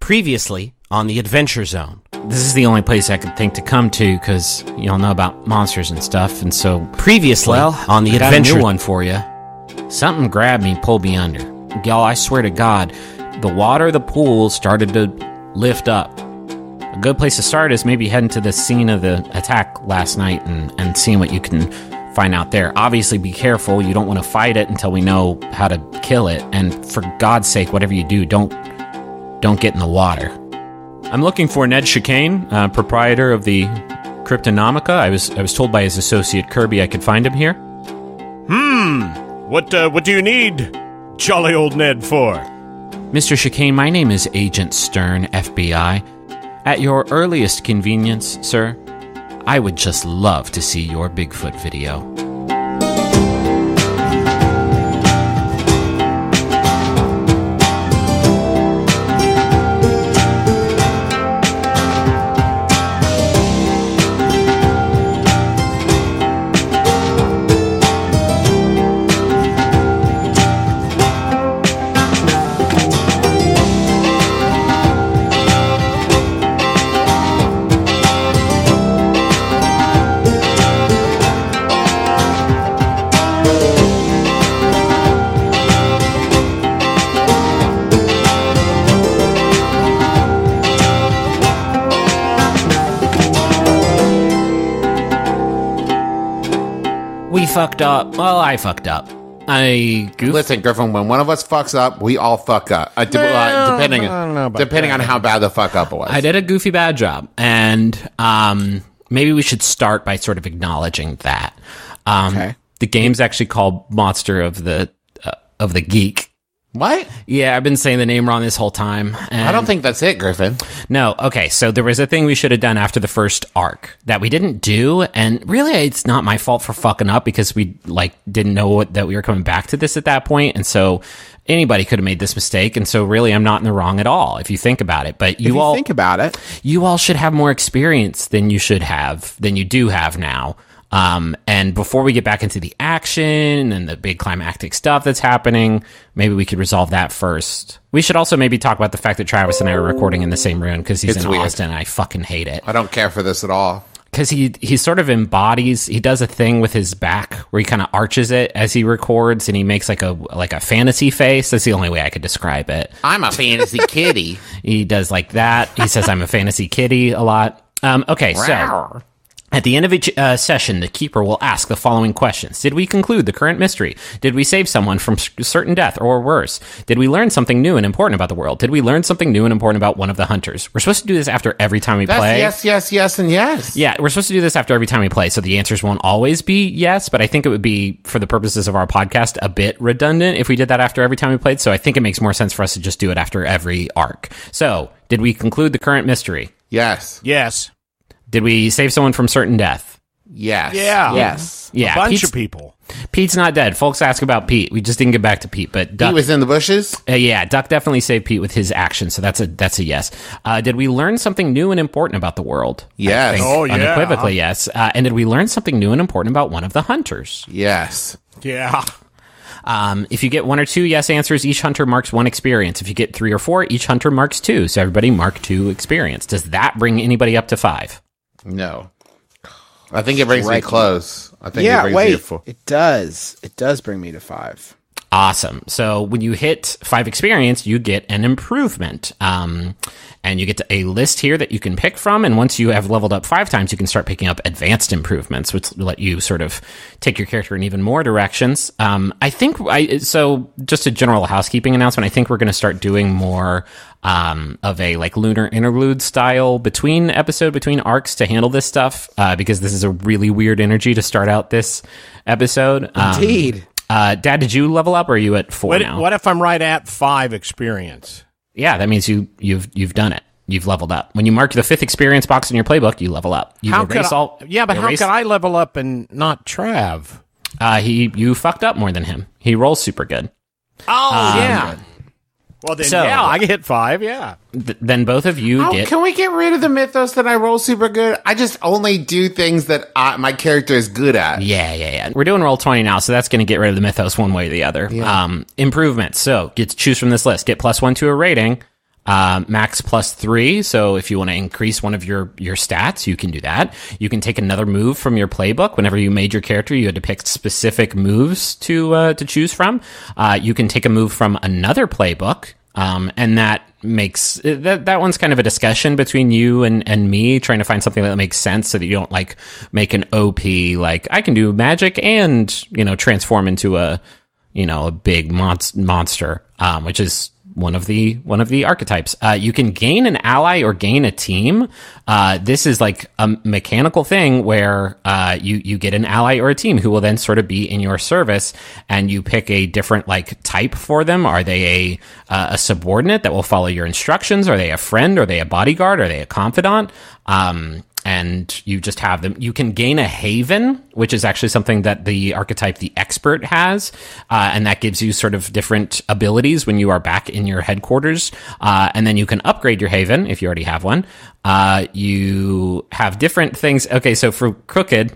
Previously on the Adventure Zone. This is the only place I could think to come to because you all know about monsters and stuff. And so previously on the Adventure, got a new one for you. Something grabbed me, pulled me under. Y'all, I swear to God, the water of the pool started to lift up. A good place to start is maybe heading to the scene of the attack last night and seeing what you can find out there. Obviously, be careful. You don't want to fight it until we know how to kill it. And for God's sake, whatever you do, don't get in the water. I'm looking for Ned Chicane, proprietor of the Cryptonomica. I was told by his associate Kirby I could find him here. What do you need, jolly old Ned, for? Mr. Chicane, my name is Agent Stern, FBI. At your earliest convenience, sir, I would just love to see your Bigfoot video. We fucked up. Well, I fucked up. I goofed. Listen, Griffin, when one of us fucks up, we all fuck up. Depending on how bad the fuck up was. I did a goofy bad job, and maybe we should start by sort of acknowledging that. Okay. The game's actually called Monster of the Geek. What? Yeah, I've been saying the name wrong this whole time. I don't think that's it, Griffin. No, okay, so there was a thing we should have done after the first arc that we didn't do, and really it's not my fault for fucking up because we didn't know that we were coming back to this at that point, and so anybody could have made this mistake, and so really I'm not in the wrong at all if you think about it. But you all think about it, you all should have more experience than you do have now. And before we get back into the action and the big climactic stuff that's happening, maybe we could resolve that first. We should also maybe talk about the fact that Travis and I are recording in the same room because he's in Austin and I fucking hate it. I don't care for this at all. Because he sort of embodies, he does a thing with his back where he kind of arches it as he records and he makes like a fantasy face. That's the only way I could describe it. I'm a fantasy kitty. He does like that. He says I'm a fantasy kitty a lot. Okay, so at the end of each session, the keeper will ask the following questions. Did we conclude the current mystery? Did we save someone from certain death or worse? Did we learn something new and important about the world? Did we learn something new and important about one of the hunters? We're supposed to do this after every time we play. Yes, and yes. Yeah, we're supposed to do this after every time we play, so the answers won't always be yes, but I think it would be, for the purposes of our podcast, a bit redundant if we did that after every time we played, so I think it makes more sense for us to just do it after every arc. So, did we conclude the current mystery? Yes. Yes. Did we save someone from certain death? Yes. Yeah. Yes. Yeah. A bunch of people. Pete's not dead. Folks ask about Pete. We just didn't get back to Pete, but Duck, he was in the bushes? Yeah, Duck definitely saved Pete with his action, so that's a yes. Did we learn something new and important about the world? Yes. Oh, yeah. Unequivocally, yes. And did we learn something new and important about one of the hunters? Yes. Yeah. If you get 1 or 2 yes answers, each hunter marks 1 experience. If you get 3 or 4, each hunter marks 2. So everybody mark 2 experience. Does that bring anybody up to 5? No. I think it brings me close. I think it brings me to 4. It does. It does bring me to 5. Awesome. So when you hit 5 experience, you get an improvement. And you get a list here that you can pick from. And once you have leveled up 5 times, you can start picking up advanced improvements, which let you sort of take your character in even more directions. So just a general housekeeping announcement. I think we're going to start doing more of a lunar interlude style between arcs to handle this stuff, because this is a really weird energy to start out this episode. Indeed. Dad, did you level up or are you at 4 now? What if I'm right at 5 experience? Yeah, that means you've done it. You've leveled up. When you mark the 5th experience box in your playbook, you level up. How could I level up and not Trav? You fucked up more than him. He rolls super good. Oh, yeah. Well, then, I hit 5, yeah. Then both of you get... Can we get rid of the mythos that I roll super good? I just only do things that my character is good at. Yeah. We're doing Roll20 now, so that's going to get rid of the mythos one way or the other. Yeah. Improvements. So, get to choose from this list. Get +1 to a rating. max +3. So if you want to increase one of your stats, you can do that. You can take another move from your playbook. Whenever you made your character, you had to pick specific moves to choose from. You can take a move from another playbook. And that makes that one's kind of a discussion between you and me, trying to find something that makes sense so that you don't like make an OP, like I can do magic and, transform into a big monster, which is one of the archetypes. You can gain an ally or gain a team. This is like a mechanical thing where you get an ally or a team who will then sort of be in your service, and you pick a different like type for them. Are they a subordinate that will follow your instructions? Are they a friend? Are they a bodyguard? Are they a confidant? And you just have them. You can gain a haven, which is actually something that the archetype, the expert, has. And that gives you sort of different abilities when you are back in your headquarters. And then you can upgrade your haven if you already have one. You have different things. Okay, so for Crooked,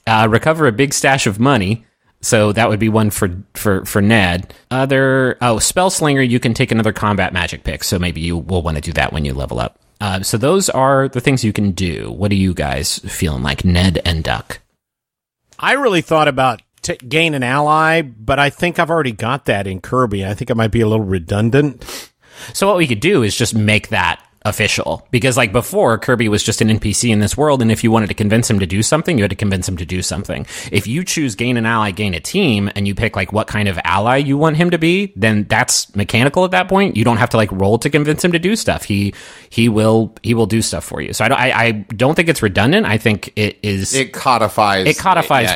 recover a big stash of money. So that would be one for Ned. Spell Slinger, you can take another combat magic pick. So maybe you will want to do that when you level up. So those are the things you can do. What are you guys feeling like, Ned and Duck? I really thought about gain an ally, but I think I've already got that in Kirby. I think it might be a little redundant. So what we could do is just make that official, because like before, Kirby was just an NPC in this world, and if you wanted to convince him to do something, you had to convince him to do something. If you choose gain an ally, gain a team, and you pick like what kind of ally you want him to be, then that's mechanical at that point. You don't have to like roll to convince him to do stuff. He will do stuff for you. So I don't think it's redundant. I think it codifies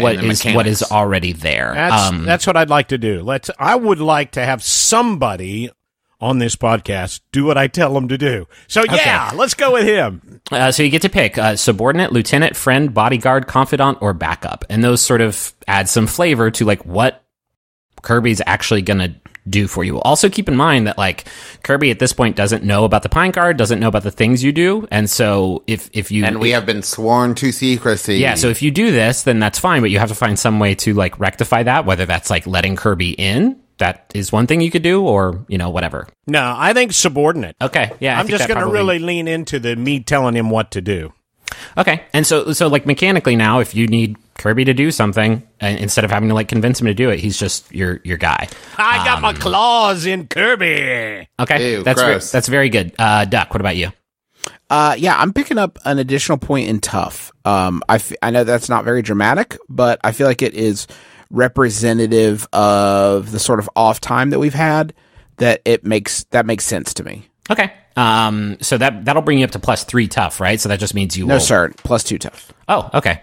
what is already there. That's what I'd like to do. I would like to have somebody on this podcast do what I tell them to do. So yeah, okay. Let's go with him. So you get to pick subordinate, lieutenant, friend, bodyguard, confidant, or backup. And those sort of add some flavor to like what Kirby's actually going to do for you. Also keep in mind that like Kirby at this point doesn't know about the pine card, doesn't know about the things you do. And so if you... And we have been sworn to secrecy. Yeah, so if you do this, then that's fine, but you have to find some way to like rectify that, whether that's like letting Kirby in. That is one thing you could do, or, whatever. No, I think subordinate. Okay, yeah. I'm just going to really lean into me telling him what to do. Okay, and so like mechanically now, if you need Kirby to do something, instead of having to like convince him to do it, he's just your guy. I got my claws in Kirby. Okay, ew, that's very good. Duck, what about you? Yeah, I'm picking up an additional point in tough. I know that's not very dramatic, but I feel like it is representative of the sort of off time that we've had, that makes sense to me. Okay. So that'll bring you up to +3 tough, right? So that just means you No, sir. +2 tough. Oh, okay.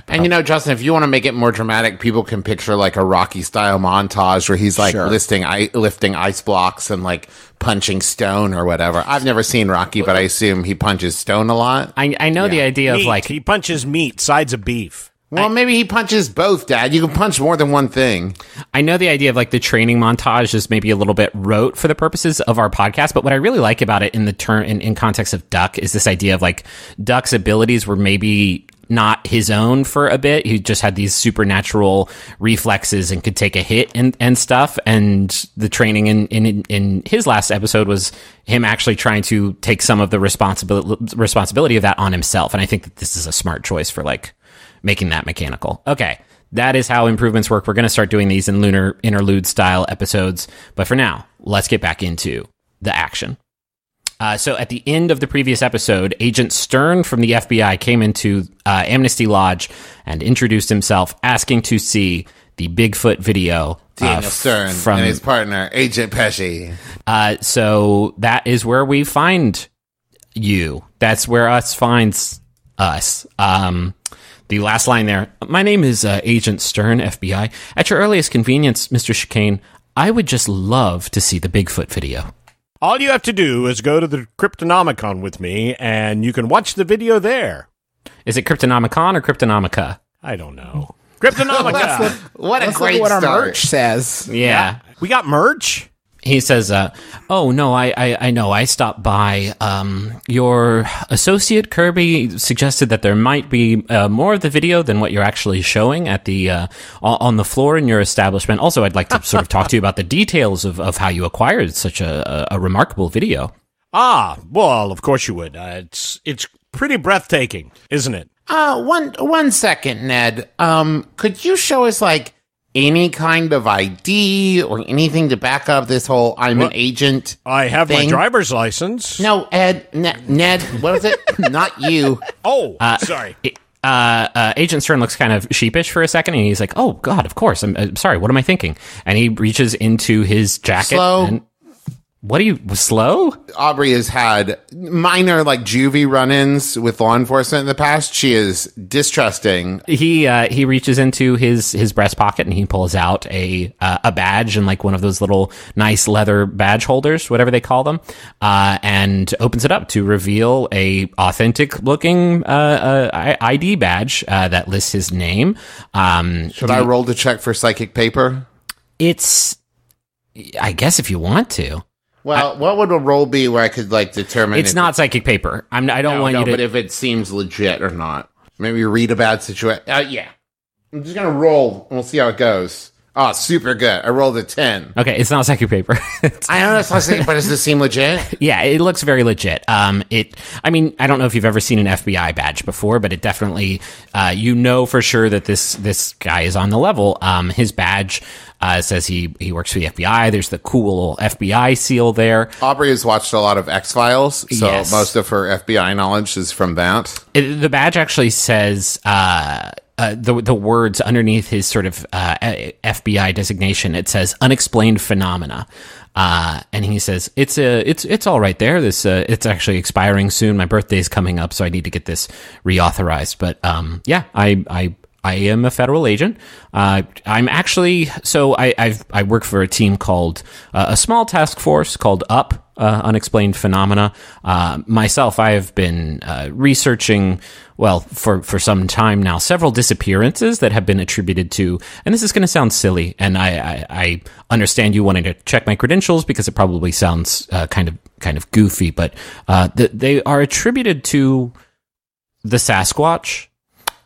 And Justin, if you want to make it more dramatic, people can picture like a Rocky style montage where he's like lifting ice blocks and like punching stone or whatever. I've never seen Rocky, but I assume he punches stone a lot. I know the idea of like he punches meat, sides of beef. Well, maybe he punches both, Dad. You can punch more than one thing. I know the idea of like the training montage is maybe a little bit rote for the purposes of our podcast, but what I really like about it in context of Duck is this idea of like Duck's abilities were maybe not his own for a bit. He just had these supernatural reflexes and could take a hit and stuff. And the training in his last episode was him actually trying to take some of the responsibility of that on himself. And I think that this is a smart choice for like making that mechanical. Okay, that is how improvements work. We're going to start doing these in Lunar Interlude style episodes. But for now, let's get back into the action. So at the end of the previous episode, Agent Stern from the FBI came into Amnesty Lodge and introduced himself, asking to see the Bigfoot video. Daniel Stern and his partner, Agent Pesci. So that is where we find you. That's where us finds us. The last line there, my name is Agent Stern, FBI. At your earliest convenience, Mr. Chicane, I would just love to see the Bigfoot video. All you have to do is go to the Cryptonomicon with me, and you can watch the video there. Is it Cryptonomicon or Cryptonomica? I don't know. Cryptonomica! What a great what start. Our merch says. Yeah. We got merch? He says, oh, no, I know. I stopped by. Your associate, Kirby, suggested that there might be more of the video than what you're actually showing at the on the floor in your establishment. Also, I'd like to sort of talk to you about the details of how you acquired such a remarkable video. Well, of course you would. It's pretty breathtaking, isn't it? One second, Ned. Could you show us like any kind of ID or anything to back up this whole an agent? I have thing? my driver's license. No, Ned, what was it? Not you. Oh, sorry. Agent Stern looks kind of sheepish for a second, and he's like, "Oh God, of course. I'm sorry. What am I thinking?" And he reaches into his jacket. Slow. And, what are you slow? Aubrey has had minor like juvie run-ins with law enforcement in the past. She is distrusting. He reaches into his breast pocket and he pulls out a badge and like one of those little nice leather badge holders, whatever they call them, and opens it up to reveal a authentic looking ID badge that lists his name. Should I roll to check for psychic paper? I guess if you want to. Well, what would a roll be where I could like determine? It's not psychic paper. I don't want you to. But if it seems legit or not, maybe read a bad situation. Yeah, I'm just gonna roll and we'll see how it goes. Oh, super good. I rolled a 10. Okay, it's not psychic paper. I know that's not psychic, but does this seem legit? Yeah, it looks very legit. I mean, I don't know if you've ever seen an FBI badge before, but it definitely, for sure that this guy is on the level. His badge says he works for the FBI. There's the cool FBI seal there. Aubrey has watched a lot of X-Files, so yes. Most of her FBI knowledge is from that. The badge actually says the words underneath his sort of FBI designation. It says unexplained phenomena, and he says it's all right there. This it's actually expiring soon. My birthday's coming up, so I need to get this reauthorized. But yeah, I am a federal agent. I'm actually I work for a team called a small task force called UP. Unexplained phenomena. Myself, I have been researching, for some time now, several disappearances that have been attributed to, and this is going to sound silly, and I understand you wanting to check my credentials because it probably sounds kind of goofy, but they are attributed to the Sasquatch.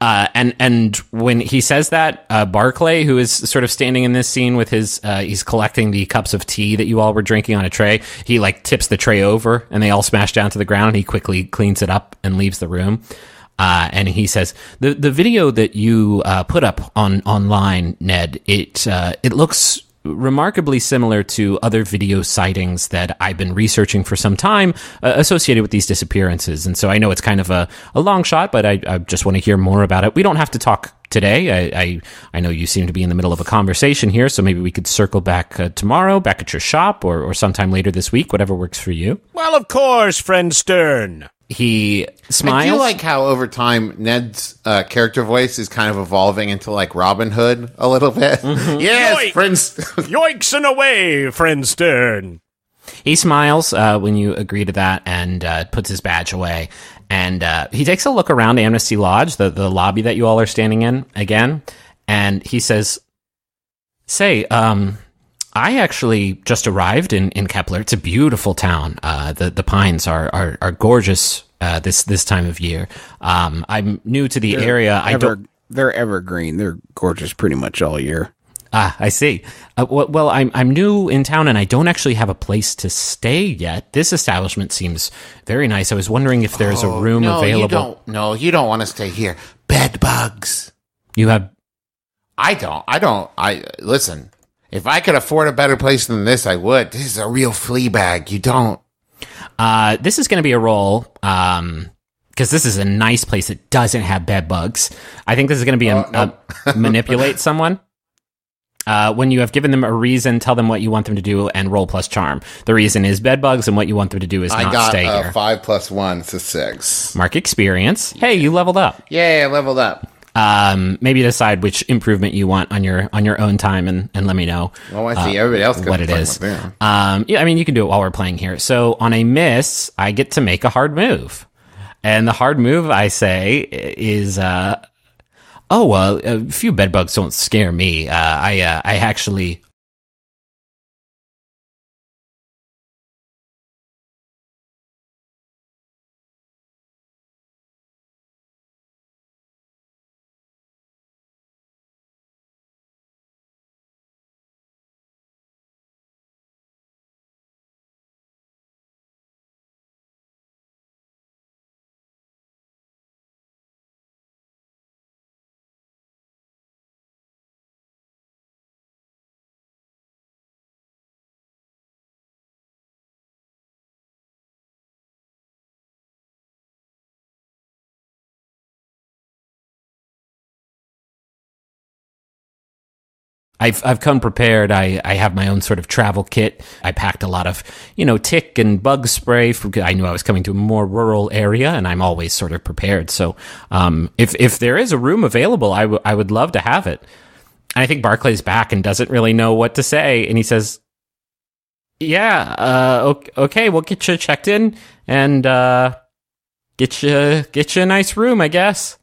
And when he says that, Barclay, who is sort of standing in this scene with he's collecting the cups of tea that you all were drinking on a tray. He like tips the tray over and they all smash down to the ground. And he quickly cleans it up and leaves the room. And he says, the video that you, put up online, Ned, it looks remarkably similar to other video sightings that I've been researching for some time associated with these disappearances. And so I know it's kind of a long shot, but I just want to hear more about it. We don't have to talk today. I know you seem to be in the middle of a conversation here, so maybe we could circle back tomorrow, back at your shop, or sometime later this week, whatever works for you. Well, of course, friend Stern. He smiles. I do like how over time Ned's character voice is kind of evolving into like Robin Hood a little bit. Mm-hmm. Yes, Yoink! friends. Yoinks and away, friend Stern. He smiles when you agree to that and puts his badge away. And he takes a look around Amnesty Lodge, the lobby that you all are standing in again. And he says, say, I actually just arrived in Kepler. It's a beautiful town. The pines are gorgeous this time of year. I'm new to the area. They're evergreen. They're gorgeous pretty much all year. I see. Well, I'm new in town and I don't actually have a place to stay yet. This establishment seems very nice. I was wondering if there's a room available. You don't want to stay here. Bed bugs. You have. I don't. Listen. If I could afford a better place than this, I would. This is a real flea bag. You don't. This is going to be a roll, because this is a nice place that doesn't have bed bugs. I think this is going to be a manipulate someone. When you have given them a reason, tell them what you want them to do, and roll plus charm. The reason is bed bugs, and what you want them to do is not stay here. I got 5 plus 1. It's a 6. Mark experience. Hey, you leveled up. Yeah, I leveled up. Maybe decide which improvement you want on your own time and let me know. Oh, I see. Everybody else what it is. Yeah, I mean, you can do it while we're playing here. So on a miss, I get to make a hard move, and the hard move I say is, a few bed bugs don't scare me. I actually I've come prepared. I have my own sort of travel kit. I packed a lot of, tick and bug spray. I knew I was coming to a more rural area, and I'm always sort of prepared. So if there is a room available, I would love to have it. And I think Barclay's back and doesn't really know what to say. And he says, yeah, okay, we'll get you checked in and get you a nice room, I guess.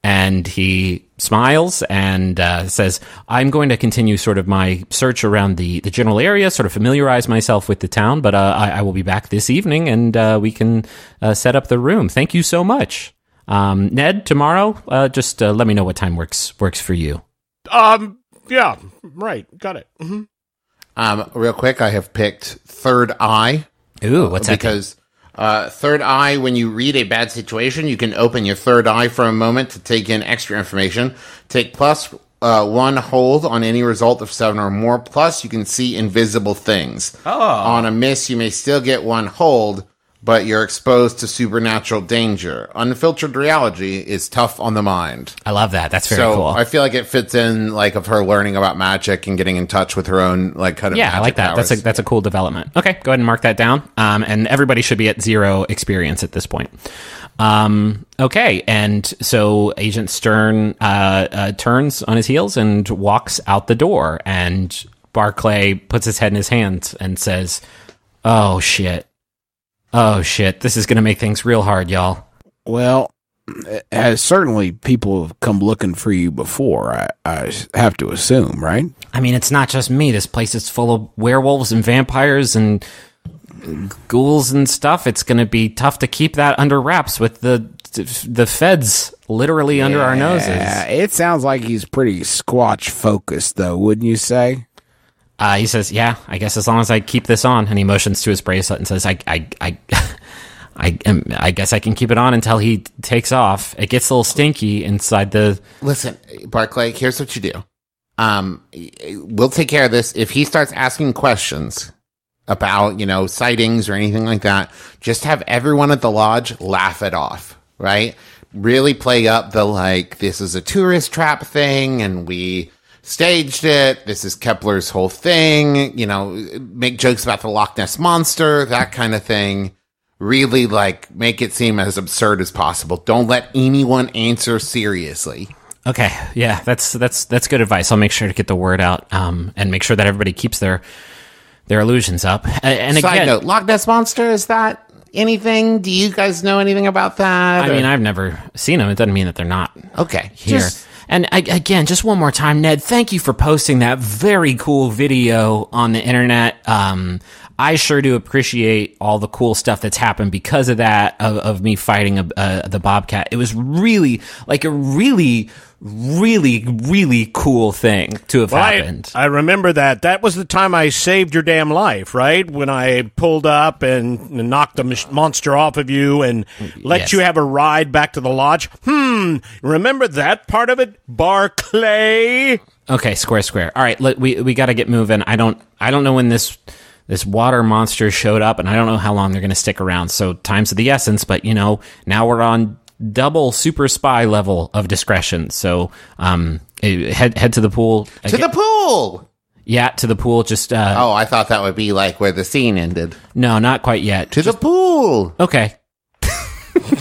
And he smiles and says, I'm going to continue sort of my search around the general area, sort of familiarize myself with the town, but I will be back this evening and we can set up the room. Thank you so much. Ned, tomorrow, just let me know what time works for you. Yeah, right. Got it. Mm-hmm. Real quick, I have picked Third Eye. Ooh, what's that? Because Third Eye, when you read a bad situation, you can open your third eye for a moment to take in extra information. Take plus 1 hold on any result of 7 or more. Plus, you can see invisible things. Oh. On a miss, you may still get 1 hold, but you're exposed to supernatural danger. Unfiltered reality is tough on the mind. I love that. That's very cool. I feel like it fits in, like, of her learning about magic and getting in touch with her own, like, kind of magic I like that. powers. That's a cool development. Okay, go ahead and mark that down. And everybody should be at 0 experience at this point. Okay, and so Agent Stern turns on his heels and walks out the door, and Barclay puts his head in his hands and says, "Oh shit. Oh shit, this is going to make things real hard, y'all." Well, as certainly people have come looking for you before, I have to assume, right? I mean, it's not just me. This place is full of werewolves and vampires and ghouls and stuff. It's going to be tough to keep that under wraps with the feds literally under our noses. It sounds like he's pretty Squatch focused, though, wouldn't you say? He says, "Yeah, I guess as long as I keep this on," and he motions to his bracelet and says, I guess I can keep it on until he takes off. It gets a little stinky inside the... Listen, Barclay, here's what you do. We'll take care of this. If he starts asking questions about, sightings or anything like that, just have everyone at the lodge laugh it off, right? Really play up the, this is a tourist trap thing, and we staged it. This is Kepler's whole thing. Make jokes about the Loch Ness Monster, that kind of thing. Really, make it seem as absurd as possible. Don't let anyone answer seriously. Okay, yeah, that's good advice. I'll make sure to get the word out, and make sure that everybody keeps their illusions up. And Side again, note, Loch Ness Monster, is that anything? Do you guys know anything about that? I mean, I've never seen them. It doesn't mean that they're not here. And again, just one more time, Ned, thank you for posting that very cool video on the internet. I sure do appreciate all the cool stuff that's happened because of that, of me fighting the Bobcat. It was really a really, really, really cool thing to have happened. I remember that. That was the time I saved your damn life, right? When I pulled up and knocked the monster off of you and let you have a ride back to the lodge. Remember that part of it, Barclay? Okay, square. All right, we got to get moving. I don't know when this water monster showed up, and I don't know how long they're going to stick around. So time's of the essence, but now we're on double super spy level of discretion. So head to the pool. To the pool! Yeah, to the pool. Just I thought that would be where the scene ended. No, not quite yet. The pool! Okay.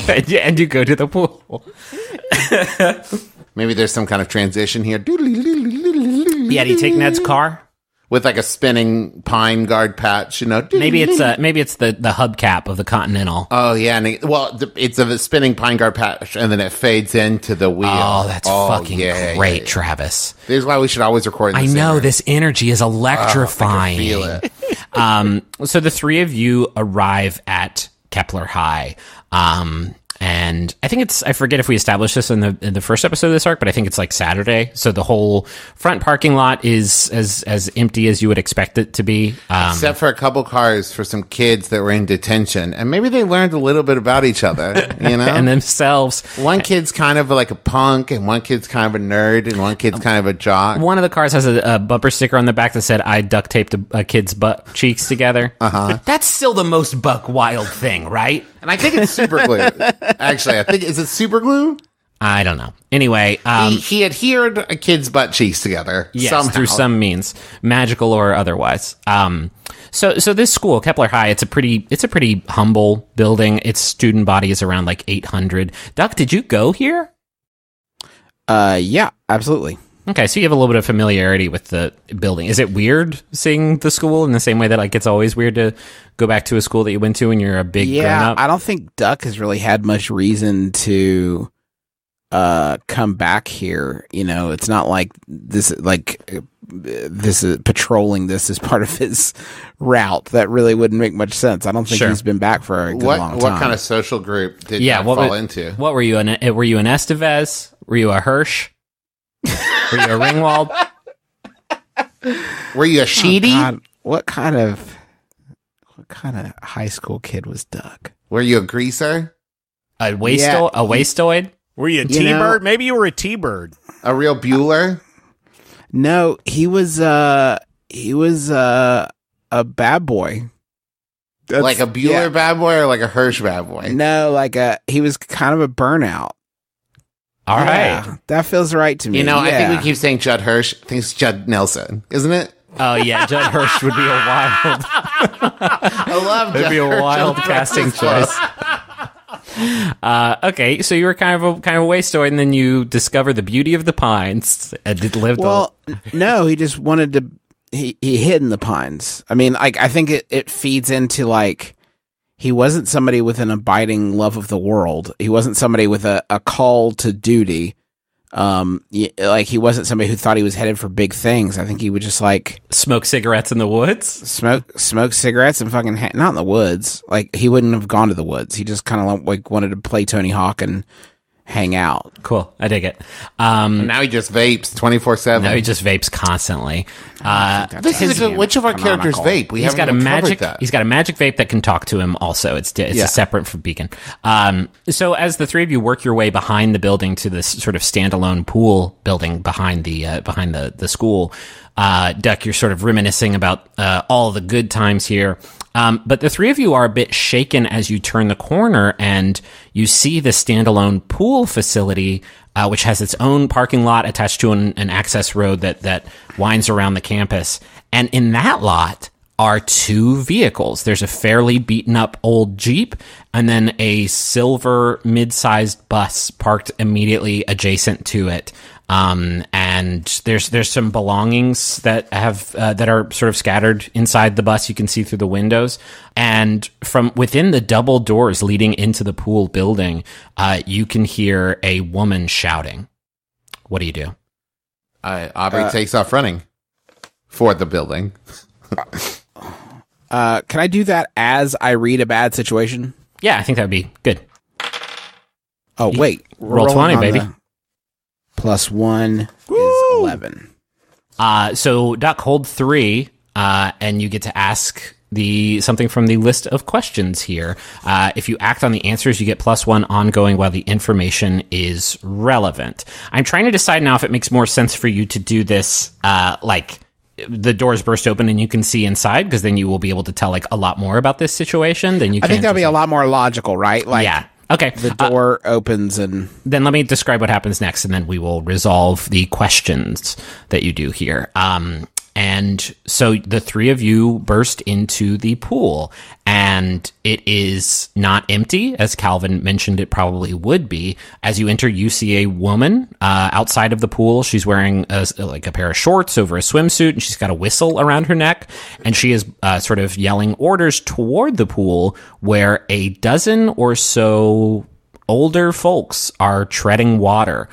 And you go to the pool. Maybe there's some kind of transition here. Yeah, do you take Ned's car? With a spinning pine guard patch, Maybe it's the hubcap of the Continental. Oh yeah, and it's a spinning pine guard patch, and then it fades into the wheel. Oh, that's fucking great, yeah. Travis. This is why we should always record. I know this energy is electrifying. I can feel it. So the three of you arrive at Kepler High. And I think I forget if we established this in the first episode of this arc, but I think it's Saturday. So the whole front parking lot is as empty as you would expect it to be. Except for a couple cars for some kids that were in detention. And maybe they learned a little bit about each other, and themselves. One kid's kind of like a punk, and one kid's kind of a nerd, and one kid's kind of a jock. One of the cars has a bumper sticker on the back that said, "I duct taped a kid's butt cheeks together." Uh-huh. That's still the most buck wild thing, right? And I think it's super glue. Actually, is it super glue? I don't know. Anyway, he adhered a kid's butt cheeks together. Yes, somehow. through some means, magical or otherwise. So this school, Kepler High, it's a pretty humble building. Its student body is around like 800. Duck, did you go here? Yeah, absolutely. Okay, so you have a little bit of familiarity with the building. Is it weird seeing the school in the same way that like it's always weird to go back to a school that you went to when you're a big grown-up? I don't think Duck has really had much reason to come back here. You know, it's not like this is patrolling this as part of his route. That really wouldn't make much sense. I don't think he's been back for a good long time. What kind of social group did you fall into? What were you? Were you an Estevez? Were you a Hirsch? Were you a Ringwald? Were you a Sheedy? God, what kind of high school kid was Doug? Were you a greaser? A wastoid? Were you a T-bird? Maybe you were a T-bird. A real Bueller? No, he was a bad boy. Like a Bueller bad boy or like a Hirsch bad boy? No, he was kind of a burnout. All right. That feels right to me. You know, I think we keep saying Judd Hirsch. I think it's Judd Nelson, isn't it? Oh, yeah, Judd Hirsch would be a wild... I love Judd It'd be a wild casting choice. Okay, so you were kind of a wastoid, and then you discover the beauty of the pines and lived. No, he just wanted to. He hid in the pines. I mean, I think it feeds into like he wasn't somebody with an abiding love of the world. He wasn't somebody with a call to duty. Like he wasn't somebody who thought he was headed for big things. I think he would just like smoke cigarettes in the woods. Smoke cigarettes and fucking not in the woods. Like he wouldn't have gone to the woods. He just kind of like wanted to play Tony Hawk and hang out. Cool, I dig it. Now he just vapes 24/7. Now he just vapes constantly. Which of our characters vape? He's got a magic vape that can talk to him. Also, it's a separate from Beacon. So as the three of you work your way behind the building to this sort of standalone pool building behind the school, Duck, you're sort of reminiscing about all the good times here. But the three of you are a bit shaken as you turn the corner and you see the standalone pool facility, which has its own parking lot attached to an access road that winds around the campus. And in that lot are two vehicles. There's a fairly beaten up old Jeep and then a silver mid-sized bus parked immediately adjacent to it. And there's some belongings that are sort of scattered inside the bus. You can see through the windows, and from within the double doors leading into the pool building, you can hear a woman shouting. What do you do? Aubrey takes off running for the building. Can I do that as I read a bad situation? Yeah, I think that would be good. Oh, wait. Roll 20, baby. +1 is 11. So Duck, hold 3, and you get to ask something from the list of questions here. If you act on the answers, you get +1 ongoing while the information is relevant. I'm trying to decide now if it makes more sense for you to do this, like the doors burst open and you can see inside, because then you will be able to tell like a lot more about this situation than you can. I think that'll be a lot more logical, right? Like, yeah. Okay. The door opens and... Then let me describe what happens next, and then we will resolve the questions that you do here. And so the three of you burst into the pool, and it is not empty, as Calvin mentioned it probably would be. As you enter, you see a woman outside of the pool. She's wearing a pair of shorts over a swimsuit, and she's got a whistle around her neck, and she is sort of yelling orders toward the pool, where a dozen or so older folks are treading water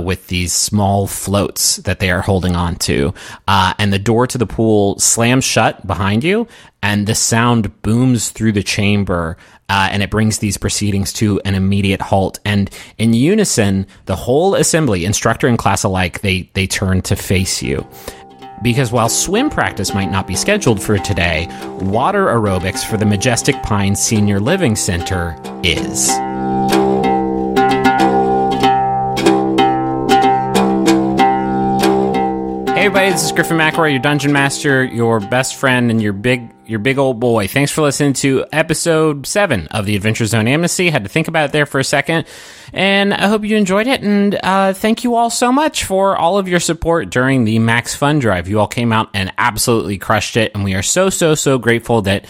with these small floats that they are holding on to. And the door to the pool slams shut behind you, and the sound booms through the chamber, and it brings these proceedings to an immediate halt. And in unison, the whole assembly, instructor and class alike, they turn to face you. Because while swim practice might not be scheduled for today, water aerobics for the Majestic Pines Senior Living Center is. Hey everybody, this is Griffin McElroy, your Dungeon Master, your best friend, and your big old boy. Thanks for listening to episode 7 of the Adventure Zone Amnesty. Had to think about it there for a second, and I hope you enjoyed it, and thank you all so much for all of your support during the Max Fun Drive. You all came out and absolutely crushed it, and we are so grateful that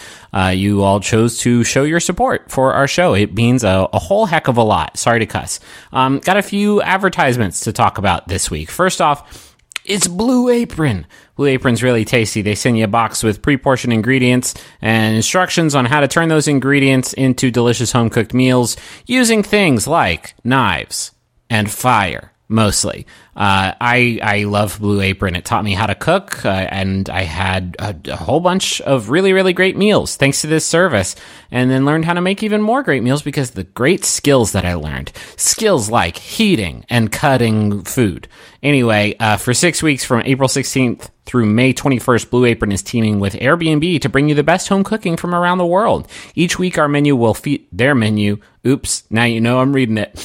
you all chose to show your support for our show. It means a whole heck of a lot. Sorry to cuss. Got a few advertisements to talk about this week. First off, it's Blue Apron. Blue Apron's really tasty. They send you a box with pre-portioned ingredients and instructions on how to turn those ingredients into delicious home-cooked meals using things like knives and fire, mostly. I love Blue Apron. It taught me how to cook, and I had a whole bunch of really great meals thanks to this service, and then learned how to make even more great meals because the great skills that I learned. Skills like heating and cutting food. Anyway, for 6 weeks from April 16th through May 21st, Blue Apron is teaming with Airbnb to bring you the best home cooking from around the world. Each week, our menu will their menu. Oops, now you know I'm reading it.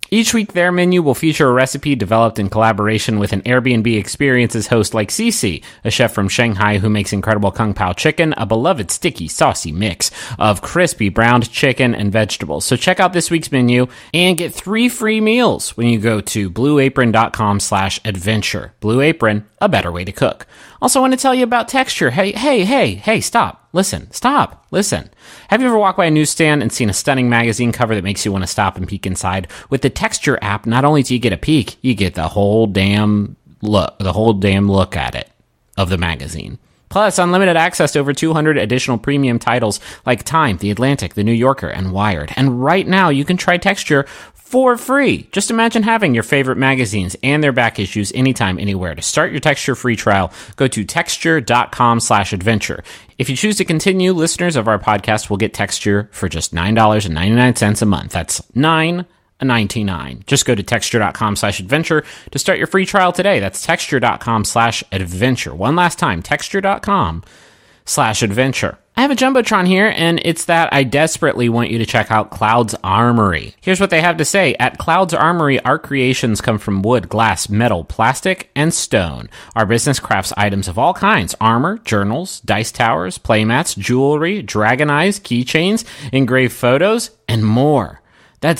Each week, their menu will feature a recipe developed in collaboration with an Airbnb Experiences host like Cece, a chef from Shanghai who makes incredible Kung Pao chicken, a beloved sticky, saucy mix of crispy browned chicken and vegetables. So check out this week's menu and get 3 free meals when you go to blueapron.com/adventure. Blue Apron, a better way to cook. Also want to tell you about Texture. Hey, stop. Listen. Have you ever walked by a newsstand and seen a stunning magazine cover that makes you want to stop and peek inside? With the Texture app, not only do you get a peek, you get the whole damn look at it of the magazine. Plus, unlimited access to over 200 additional premium titles like Time, The Atlantic, The New Yorker, and Wired. And right now, you can try Texture for free. Just imagine having your favorite magazines and their back issues anytime, anywhere. To start your Texture free trial, go to texture.com/adventure. If you choose to continue, listeners of our podcast will get Texture for just $9.99 a month. That's $9.99. Just go to texture.com/adventure to start your free trial today. That's texture.com/adventure. One last time, texture.com/adventure. I have a Jumbotron here, and it's that I desperately want you to check out Cloud's Armory. Here's what they have to say. At Cloud's Armory, our creations come from wood, glass, metal, plastic, and stone. Our business crafts items of all kinds: armor, journals, dice towers, playmats, jewelry, dragon eyes, keychains, engraved photos, and more.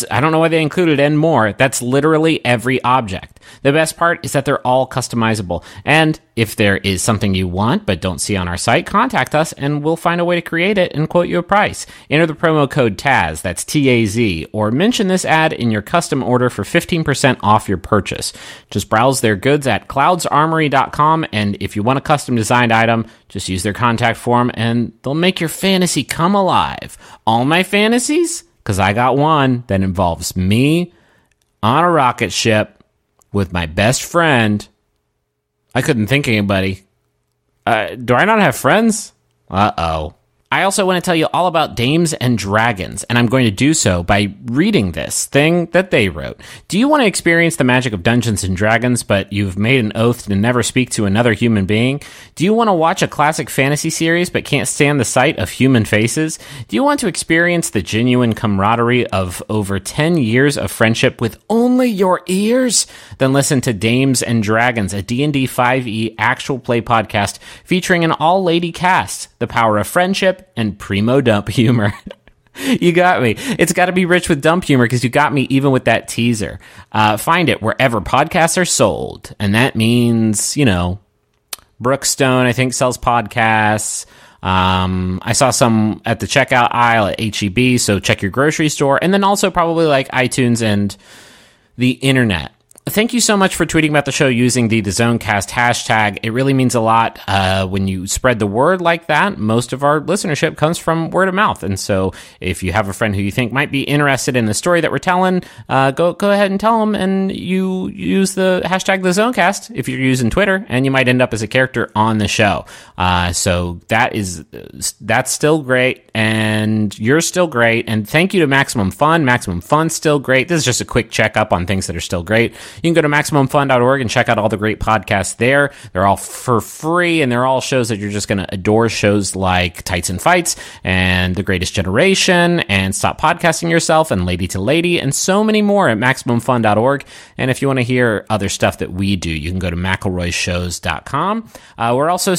I don't know why they included and more. That's literally every object. The best part is that they're all customizable. And if there is something you want but don't see on our site, contact us and we'll find a way to create it and quote you a price. Enter the promo code TAZ, that's T-A-Z, or mention this ad in your custom order for 15% off your purchase. Just browse their goods at cloudsarmory.com, and if you want a custom designed item, just use their contact form and they'll make your fantasy come alive. All my fantasies? Because I got one that involves me on a rocket ship with my best friend. I couldn't think of anybody. Do I not have friends? Uh-oh. I also want to tell you all about Dames and Dragons, and I'm going to do so by reading this thing that they wrote. Do you want to experience the magic of Dungeons and Dragons, but you've made an oath to never speak to another human being? Do you want to watch a classic fantasy series, but can't stand the sight of human faces? Do you want to experience the genuine camaraderie of over 10 years of friendship with only your ears? Then listen to Dames and Dragons, a D&D 5e actual play podcast featuring an all-lady cast, the power of friendship, and primo dump humor. You got me. It's got to be rich with dump humor because you got me even with that teaser. Find it wherever podcasts are sold. And that means, Brookstone, I think, sells podcasts. I saw some at the checkout aisle at H-E-B, so check your grocery store. And then also probably like iTunes and the internet. Thank you so much for tweeting about the show using the ZoneCast hashtag. It really means a lot when you spread the word like that. Most of our listenership comes from word of mouth. And so if you have a friend who you think might be interested in the story that we're telling, go ahead and tell them, and you use the hashtag TheZoneCast if you're using Twitter, and you might end up as a character on the show. So that's still great, and you're still great. And thank you to Maximum Fun. Maximum Fun's still great. This is just a quick checkup on things that are still great. You can go to MaximumFun.org and check out all the great podcasts there. They're all for free, and they're all shows that you're just going to adore. Shows like Tights and Fights and The Greatest Generation and Stop Podcasting Yourself and Lady to Lady and so many more at MaximumFun.org. And if you want to hear other stuff that we do, you can go to McElroyShows.com. We're also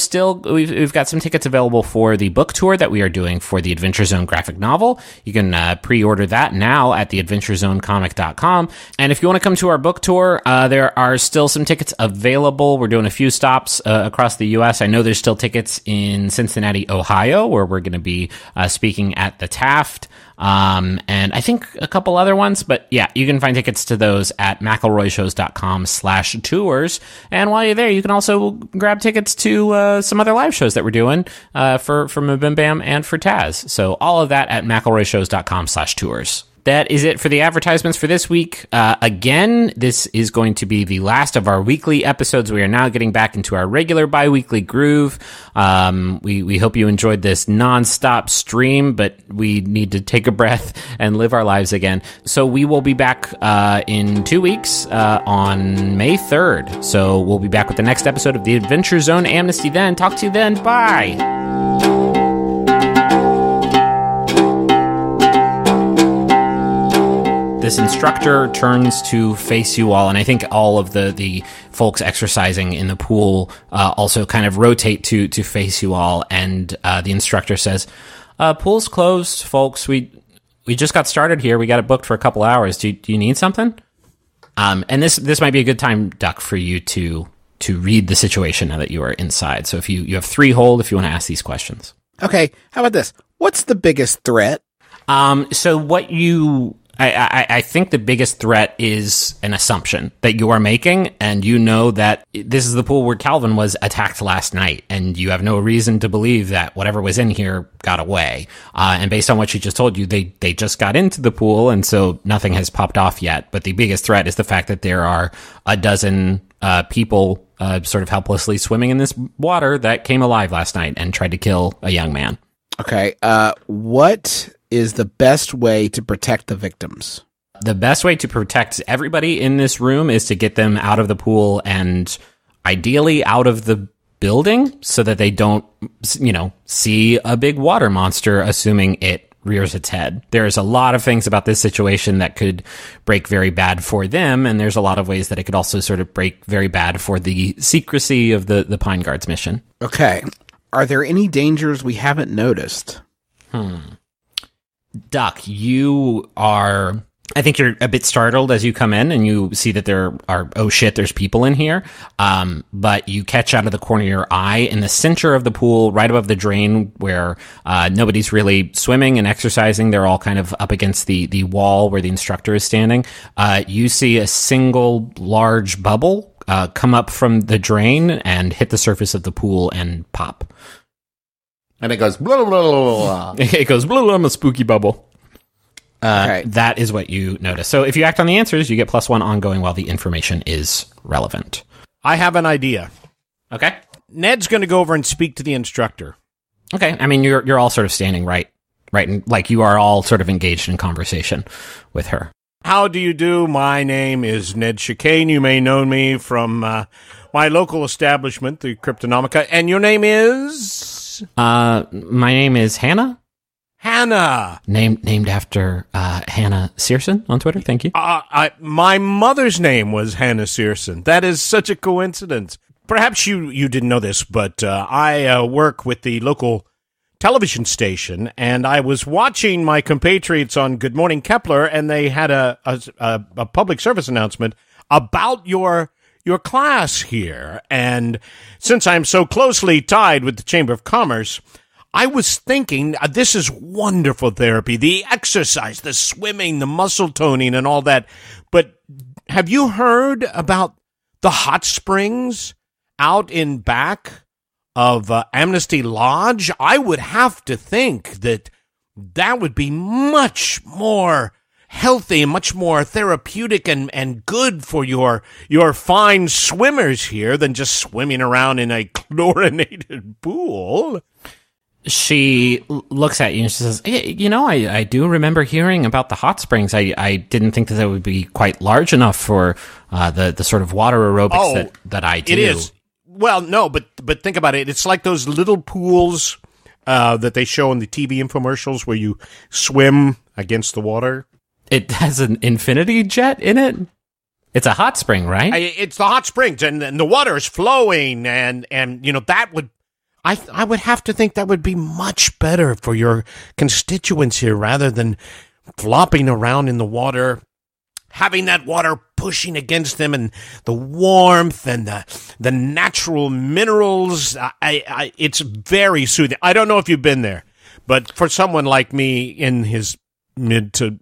we've got some tickets available for the book tour that we are doing for the Adventure Zone graphic novel. You can pre-order that now at theadventurezonecomic.com. And if you want to come to our book tour, there are still some tickets available. We're doing a few stops across the U.S. I know there's still tickets in Cincinnati, Ohio, where we're going to be speaking at the Taft. And I think a couple other ones, but yeah, you can find tickets to those at McElroyShows.com/tours. And while you're there, you can also grab tickets to some other live shows that we're doing for Mabim Bam and for Taz. So all of that at McElroyShows.com/tours. That is it for the advertisements for this week. Again, this is going to be the last of our weekly episodes. We are now getting back into our regular bi-weekly groove. We hope you enjoyed this non-stop stream, but we need to take a breath and live our lives again. So we will be back in 2 weeks on May 3rd. So we'll be back with the next episode of the Adventure Zone Amnesty then. Talk to you then. Bye! This instructor turns to face you all, and I think all of the folks exercising in the pool also kind of rotate to face you all, and the instructor says, pool's closed, folks. We just got started here. We got it booked for a couple hours. Do you need something? And this might be a good time, Duck, for you to read the situation now that you are inside. So if you have 3 hold if you want to ask these questions. Okay, how about this? What's the biggest threat? So what I think the biggest threat is an assumption that you are making, and you know that this is the pool where Calvin was attacked last night, and you have no reason to believe that whatever was in here got away. And based on what she just told you, they just got into the pool, and so nothing has popped off yet. But the biggest threat is the fact that there are a dozen people sort of helplessly swimming in this water that came alive last night and tried to kill a young man. Okay, what is the best way to protect the victims? The best way to protect everybody in this room is to get them out of the pool and ideally out of the building so that they don't, see a big water monster, assuming it rears its head. There's a lot of things about this situation that could break very bad for them, and there's a lot of ways that it could also sort of break very bad for the secrecy of the Pine Guards mission. Okay. Are there any dangers we haven't noticed? Duck, I think you're a bit startled as you come in and you see that there are, oh shit, there's people in here. But you catch out of the corner of your eye in the center of the pool, right above the drain where nobody's really swimming and exercising. They're all kind of up against the wall where the instructor is standing. You see a single large bubble come up from the drain and hit the surface of the pool and pop. And it goes blah, blah, blah, blah. It goes blah, blah, blah, a spooky bubble. Okay. That is what you notice. So if you act on the answers, you get +1 ongoing while the information is relevant. I have an idea. Okay. Ned's going to go over and speak to the instructor. Okay. I mean, you're all sort of standing right, and like you are all sort of engaged in conversation with her. How do you do? My name is Ned Chicane. You may know me from my local establishment, the Cryptonomica. And your name is? My name is Hannah. Hannah. Named after Hannah Searson on Twitter. Thank you. My mother's name was Hannah Searson. That is such a coincidence. Perhaps you didn't know this, but I work with the local television station, and I was watching my compatriots on Good Morning Kepler, and they had a public service announcement about your class here. And since I'm so closely tied with the Chamber of Commerce, I was thinking this is wonderful therapy, the exercise, the swimming, the muscle toning, and all that. But have you heard about the hot springs out in back of Amnesty Lodge? I would have to think that would be much more healthy, much more therapeutic and good for your fine swimmers here than just swimming around in a chlorinated pool. She looks at you and she says, I do remember hearing about the hot springs. I didn't think that they would be quite large enough for the sort of water aerobics that I do. It is. Well, no, but think about it. It's like those little pools that they show in the TV infomercials where you swim against the water. It has an infinity jet in it. It's a hot spring, right? It's the hot springs, and the water is flowing, and that would. I would have to think that would be much better for your constituents here rather than flopping around in the water, having that water pushing against them and the warmth and the natural minerals. It's very soothing. I don't know if you've been there, but for someone like me in his mid to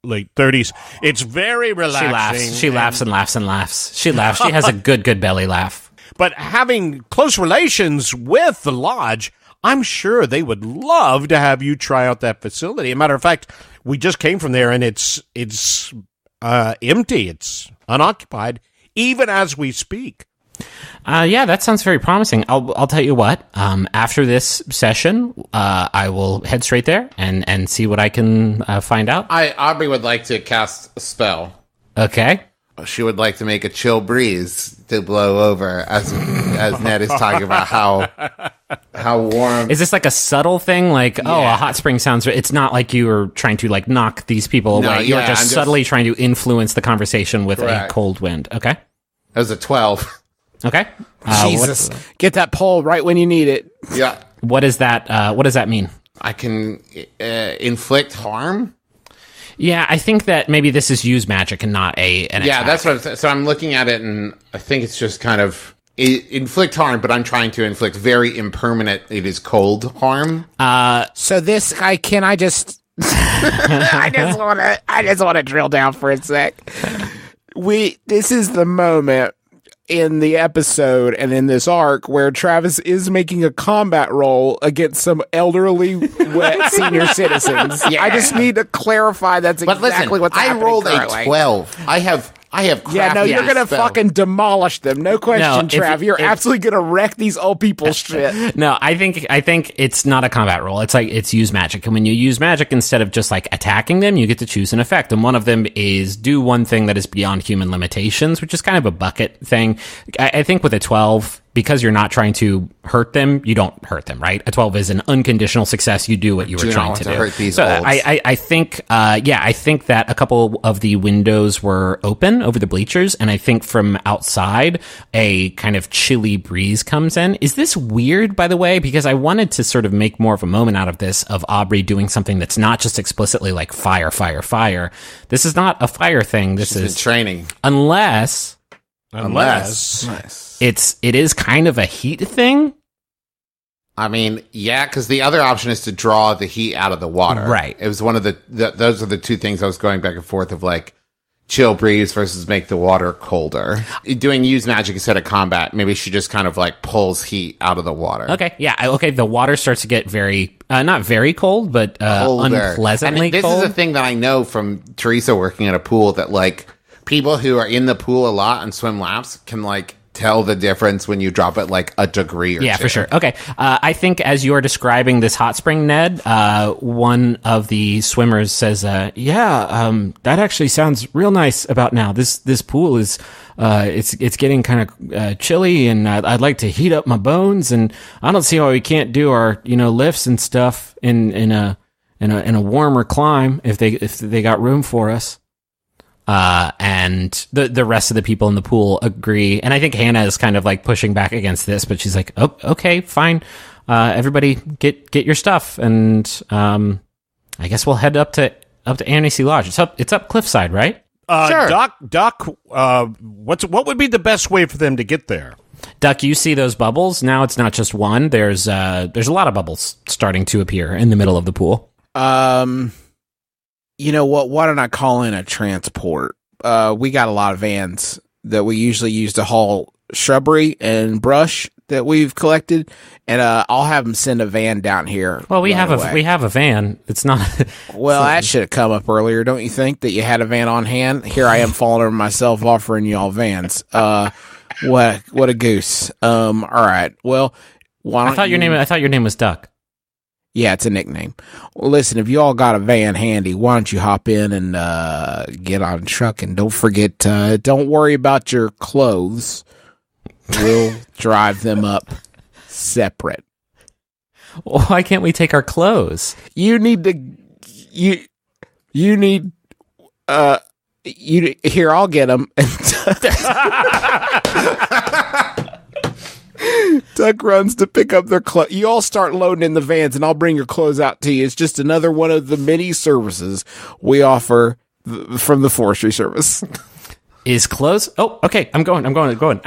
late 30s, it's very relaxing. She laughs and laughs and laughs. She laughs. She has a good belly laugh. But having close relations with the lodge, I'm sure they would love to have you try out that facility. As a matter of fact, we just came from there, and it's empty. It's unoccupied, even as we speak. Yeah, that sounds very promising. I'll tell you what. After this session, I will head straight there and see what I can find out. Aubrey would like to cast a spell. Okay. She would like to make a chill breeze to blow over as Ned is talking about how warm. Is this like a subtle thing? Like, a hot spring sounds. It's not like you are trying to like knock these people away. You're just subtly trying to influence the conversation with a cold wind. Okay. That was a 12. Okay. Jesus, get that pole right when you need it. Yeah. What is that? What does that mean? I can inflict harm. Yeah, I think that maybe this is use magic and not an attack. That's what so I'm looking at it, and I think it's just kind of inflict harm, but I'm trying to inflict very impermanent, it is cold harm. So this guy, can I just... I just want to drill down for a sec. This is the moment in the episode and in this arc where Travis is making a combat roll against some elderly wet senior citizens. Yeah. I just need to clarify what's happening. I rolled a 12. I have you're gonna fucking demolish them. No question, Trav. You're absolutely gonna wreck these old people's shit. No, I think it's not a combat roll. It's like it's use magic, and when you use magic, instead of just like attacking them, you get to choose an effect, and one of them is do one thing that is beyond human limitations, which is kind of a bucket thing. I think with a 12. Because you're not trying to hurt them, you don't hurt them, right? A 12 is an unconditional success. You do what you were trying to do. Hurt these so I think that a couple of the windows were open over the bleachers, and I think from outside a kind of chilly breeze comes in. Is this weird, by the way? Because I wanted to sort of make more of a moment out of this, of Aubrey doing something that's not just explicitly like fire, fire, fire. This is not a fire thing. This is training. Unless it is kind of a heat thing. I mean, yeah, because the other option is to draw the heat out of the water. Right. It was one of those are the two things I was going back and forth of, like, chill breeze versus make the water colder. Doing use magic instead of combat, maybe she just kind of like pulls heat out of the water. Okay, yeah, okay. The water starts to get very, not very cold, but unpleasantly cold. This is a thing that I know from Teresa working at a pool, that like people who are in the pool a lot and swim laps can like tell the difference when you drop it like a degree or two. Yeah, for sure. Okay. I think as you're describing this hot spring, Ned, one of the swimmers says, that actually sounds real nice about now. This pool is, it's getting kind of chilly, and I'd like to heat up my bones, and I don't see why we can't do our, lifts and stuff in a warmer climb if they got room for us. And the rest of the people in the pool agree. And I think Hannah is kind of like pushing back against this, but she's like, oh, okay, fine. Everybody get your stuff. And, I guess we'll head up to Amnesty Lodge. It's up Cliffside, right? Sure. Duck, what would be the best way for them to get there? Duck, you see those bubbles? Now it's not just one. There's a lot of bubbles starting to appear in the middle of the pool. You know what? Why don't I call in a transport? We got a lot of vans that we usually use to haul shrubbery and brush that we've collected, and I'll have them send a van down here. Well, we have a van. It's not. Well, that should have come up earlier, don't you think? That you had a van on hand. Here I am falling over myself, offering you all vans. What a goose. All right. Well, I thought your name was Duck. Yeah, it's a nickname. Well, listen, if you all got a van handy, why don't you hop in and get on a truck, and don't forget, don't worry about your clothes. We'll drive them up separate. Well, why can't we take our clothes? You need to. You need. Here, I'll get them. Tuck runs to pick up their clothes. You all start loading in the vans, and I'll bring your clothes out to you. It's just another one of the many services we offer from the Forestry Service. Is clothes? Oh, okay. I'm going. Go.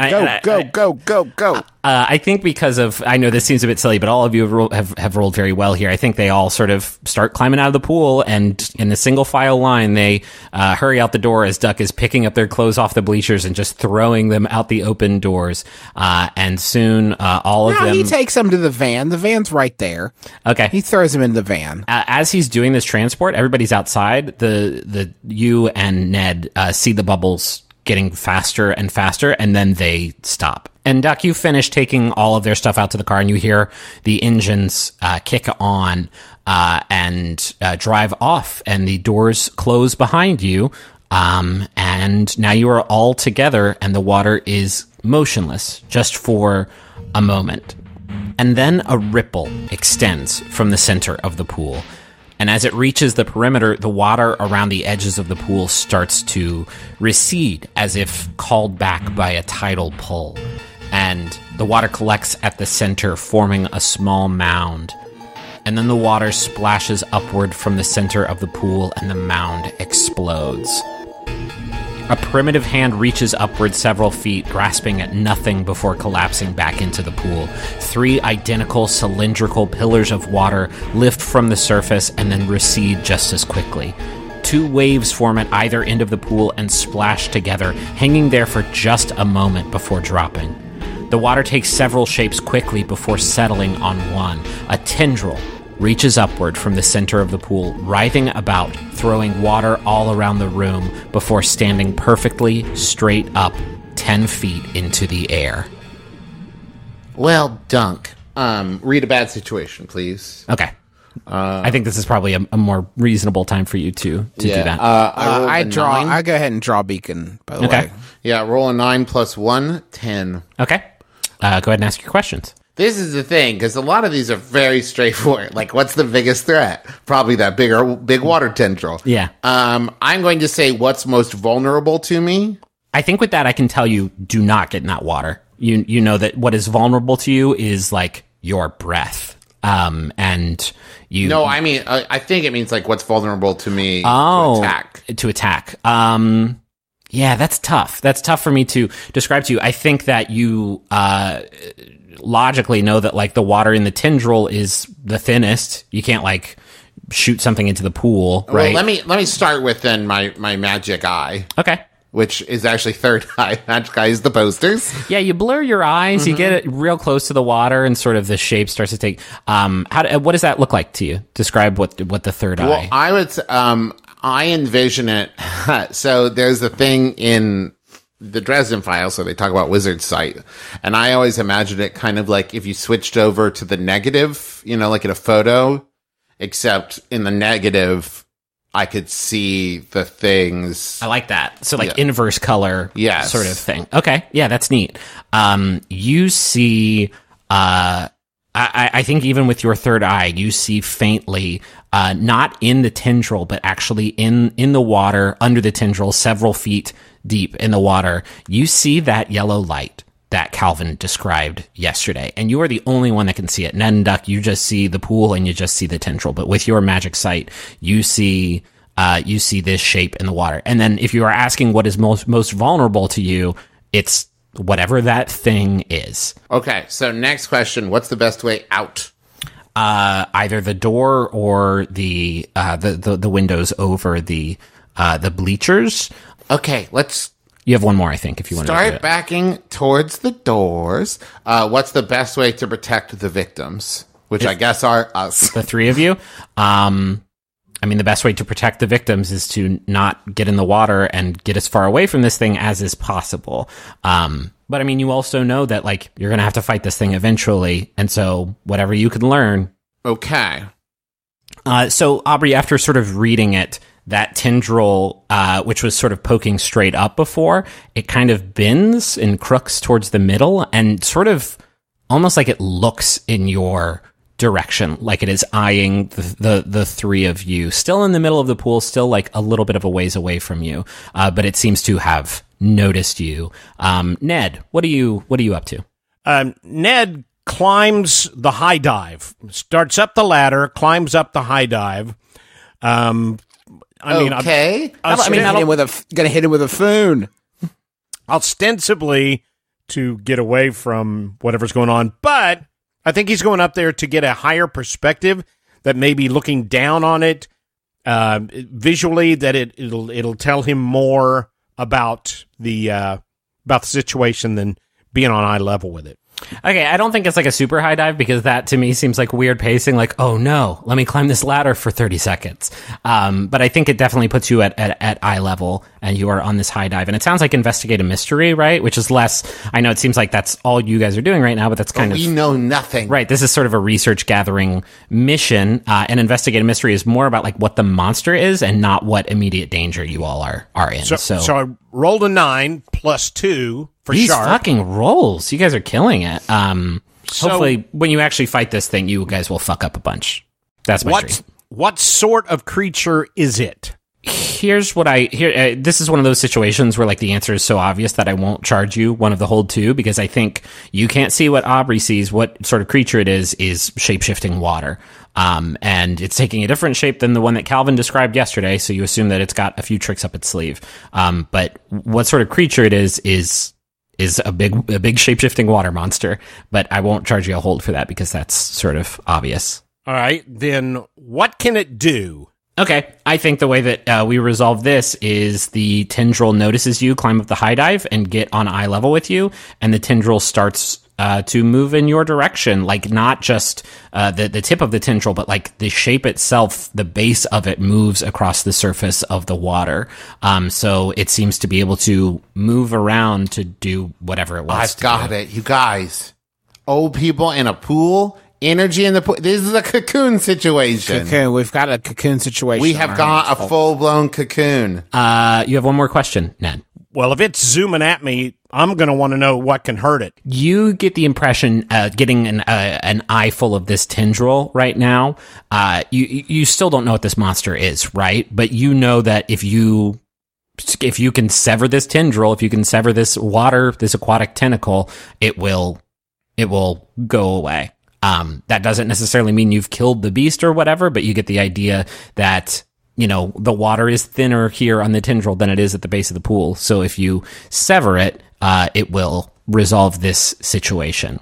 I think because of, I know this seems a bit silly, but all of you have rolled very well here. I think they all sort of start climbing out of the pool, and in a single file line, they hurry out the door as Duck is picking up their clothes off the bleachers and just throwing them out the open doors. And soon, all of them. He takes them to the van. The van's right there. Okay. He throws them in the van. As he's doing this transport, everybody's outside. You and Ned see the bubbles getting faster and faster, and then they stop. And Duck, you finish taking all of their stuff out to the car, and you hear the engines kick on and drive off, and the doors close behind you. And now you are all together, and the water is motionless just for a moment. And then a ripple extends from the center of the pool. And as it reaches the perimeter, the water around the edges of the pool starts to recede as if called back by a tidal pull. And the water collects at the center, forming a small mound. And then the water splashes upward from the center of the pool, and the mound explodes. A primitive hand reaches upward several feet, grasping at nothing before collapsing back into the pool. 3 identical cylindrical pillars of water lift from the surface and then recede just as quickly. 2 waves form at either end of the pool and splash together, hanging there for just a moment before dropping. The water takes several shapes quickly before settling on one. A tendril reaches upward from the center of the pool, writhing about, throwing water all around the room before standing perfectly straight up 10 feet into the air. Well, Dunk, read a bad situation, please. Okay. I think this is probably a more reasonable time for you to do that. I go ahead and draw beacon, by the way. Yeah, roll a 9 plus 1, 10. Okay. Go ahead and ask your questions. This is the thing, because a lot of these are very straightforward. Like, what's the biggest threat? Probably that big water tendril. Yeah. I'm going to say what's most vulnerable to me. I think with that, I can tell you, do not get in that water. You know that what is vulnerable to you is, like, your breath. And you... No, I mean, I think it means, like, what's vulnerable to me to attack. To attack. Yeah, that's tough. That's tough for me to describe to you. I think that you... logically know that, like, the water in the tendril is the thinnest. You can't, like, shoot something into the pool, right? Well, let me start with then my magic eye. Okay. Which is actually third eye. Magic eye is the posters. Yeah, you blur your eyes, you get it real close to the water, and sort of the shape starts to take. What does that look like to you? Describe what the third eye. Well, I would. I envision it. So there's a thing in the Dresden Files, so they talk about wizard sight, and I always imagined it kind of like if you switched over to the negative, you know, like in a photo, except in the negative, I could see the things. I like that. So like inverse color sort of thing. Okay. Yeah, that's neat. You see, I think even with your third eye, you see faintly, not in the tendril, but actually in the water, under the tendril, several feet deep in the water, you see that yellow light that Calvin described yesterday. And you are the only one that can see it. Ned and Duck, you just see the pool and you just see the tendril. But with your magic sight, you see this shape in the water. And then if you are asking what is most vulnerable to you, it's whatever that thing is. Okay, so next question, what's the best way out? Either the door or the windows over the bleachers. Okay, you have one more, I think, if you want to start backing towards the doors. What's the best way to protect the victims? Which I guess are us. The 3 of you. I mean, the best way to protect the victims is to not get in the water and get as far away from this thing as is possible. But I mean, you also know that, like, you're going to have to fight this thing eventually. And so whatever you can learn, Okay. So, Aubrey, after sort of reading it, that tendril, which was sort of poking straight up before, it kind of bends and crooks towards the middle and sort of almost like it looks in your direction, like it is eyeing the three of you, still in the middle of the pool, still like a little bit of a ways away from you, but it seems to have noticed you. Ned, what are you up to? Ned climbs the high dive, starts up the ladder, climbs up the high dive. Okay. Gonna hit him with a foon. Ostensibly to get away from whatever's going on, but I think he's going up there to get a higher perspective, that maybe looking down on it visually, that it'll tell him more about the situation than being on eye level with it. Okay, I don't think it's like a super high dive, because that to me seems like weird pacing, like, oh no, let me climb this ladder for 30 seconds. But I think it definitely puts you at eye level, and you are on this high dive. And it sounds like investigate a mystery, right? Which is less, I know it seems like that's all you guys are doing right now, but that's kind of... We know nothing. Right, this is sort of a research gathering mission, and investigate a mystery is more about like what the monster is and not what immediate danger you all are in. So I rolled a 9 plus 2 for these sharp. Fucking rolls. You guys are killing it. Hopefully, when you actually fight this thing, you guys will fuck up a bunch. That's my dream. What sort of creature is it? Here's what this is one of those situations where like the answer is so obvious that I won't charge you one of the hold two, because I think you can't see what Aubrey sees. What sort of creature it is shape-shifting water. And it's taking a different shape than the one that Calvin described yesterday, so you assume that it's got a few tricks up its sleeve. But what sort of creature it is a big shape-shifting water monster, but I won't charge you a hold for that because that's sort of obvious. All right, then what can it do? Okay, I think the way that we resolve this is the tendril notices you climb up the high dive and get on eye level with you, and the tendril starts to move in your direction, like not just the tip of the tendril, but like the shape itself, the base of it moves across the surface of the water. So it seems to be able to move around to do whatever it wants to do. I've got it, you guys. Old people in a pool. Energy in the pool. This is a cocoon situation. Cocoon. We've got a cocoon situation. We have got a full-blown cocoon. You have one more question, Ned. Well, if it's zooming at me, I'm going to want to know what can hurt it. You get the impression, getting an eye full of this tendril right now, you still don't know what this monster is, right? But you know that if you can sever this tendril, if you can sever this aquatic tentacle, it will go away. That doesn't necessarily mean you've killed the beast or whatever, but you get the idea that, you know, the water is thinner here on the tendril than it is at the base of the pool. So if you sever it, it will resolve this situation.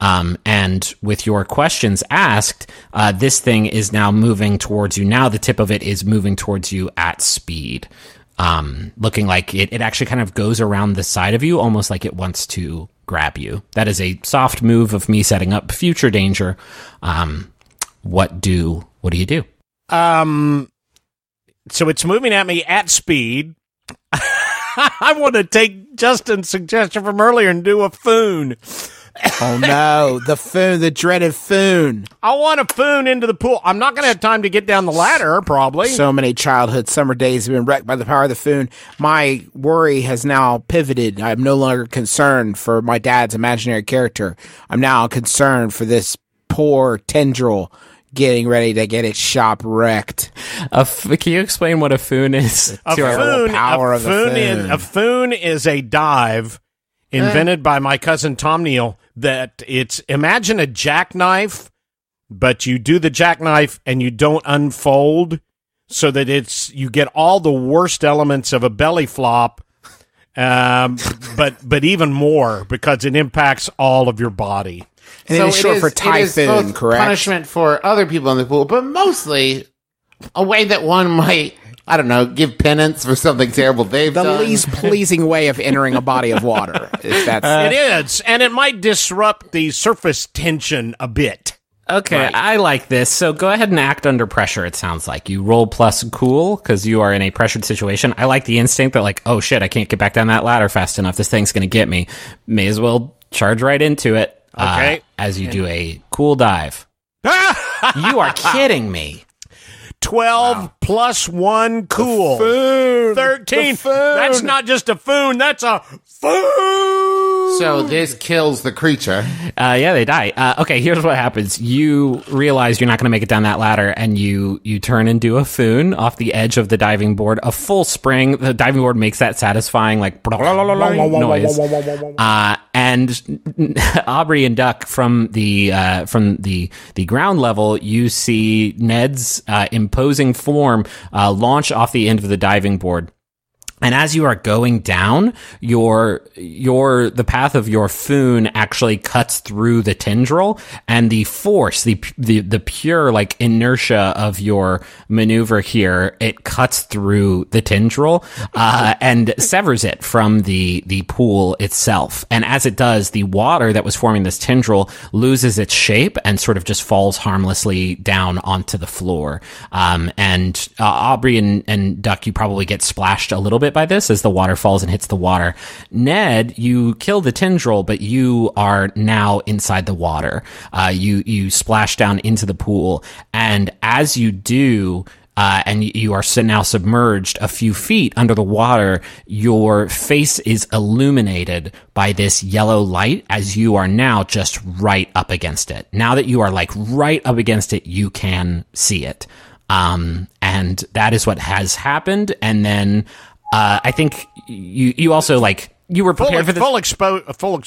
And with your questions asked, this thing is now moving towards you. Now the tip of it is moving towards you at speed. Looking like it actually kind of goes around the side of you, almost like it wants to grab you. That is a soft move of me setting up future danger. What do you do? So it's moving at me at speed. I want to take Justin's suggestion from earlier and do a foon. Oh no, the foon, the dreaded foon. I want a foon into the pool. I'm not going to have time to get down the ladder, probably. So many childhood summer days have been wrecked by the power of the foon. My worry has now pivoted. I'm no longer concerned for my dad's imaginary character. I'm now concerned for this poor tendril getting ready to get its shop wrecked. Can you explain what a foon is? A foon is a dive invented by my cousin Tom Neal. That it's, imagine a jackknife, but you do the jackknife and you don't unfold, so that you get all the worst elements of a belly flop, but even more, because it impacts all of your body. And so it's short for typhoon, correct? Punishment for other people in the pool, but mostly a way that one might, I don't know, give penance for something terrible they've done. The least pleasing way of entering a body of water. It is, and it might disrupt the surface tension a bit. Okay, right. I like this. So go ahead and act under pressure, it sounds like. You roll plus cool, because you are in a pressured situation. I like the instinct that, like, oh shit, I can't get back down that ladder fast enough. This thing's going to get me. May as well charge right into it. Okay. As you do a cool dive. You are kidding me. 12 plus 1 cool. 13. That's not just a foon, that's a foon. So this kills the creature. Yeah, they die. Okay, here's what happens. You realize you're not going to make it down that ladder, and you turn and do a foon off the edge of the diving board. A full spring. The diving board makes that satisfying, like, noise. And Aubrey and Duck, from the ground level, you see Ned's imposing form launch off the end of the diving board. And as you are going down, the path of your foon actually cuts through the tendril, and the force, the pure like inertia of your maneuver here, it cuts through the tendril and severs it from the pool itself. And as it does, the water that was forming this tendril loses its shape and sort of just falls harmlessly down onto the floor. And Aubrey and Duck, you probably get splashed a little bit by this as the water falls and hits the water. Ned, you kill the tendril, but you are now inside the water. You splash down into the pool, and as you do, and you are now submerged a few feet under the water, your face is illuminated by this yellow light as you are now just right up against it. Now that you are like right up against it, you can see it. And that is what has happened. And then I think you also, like, you were prepared for this. Full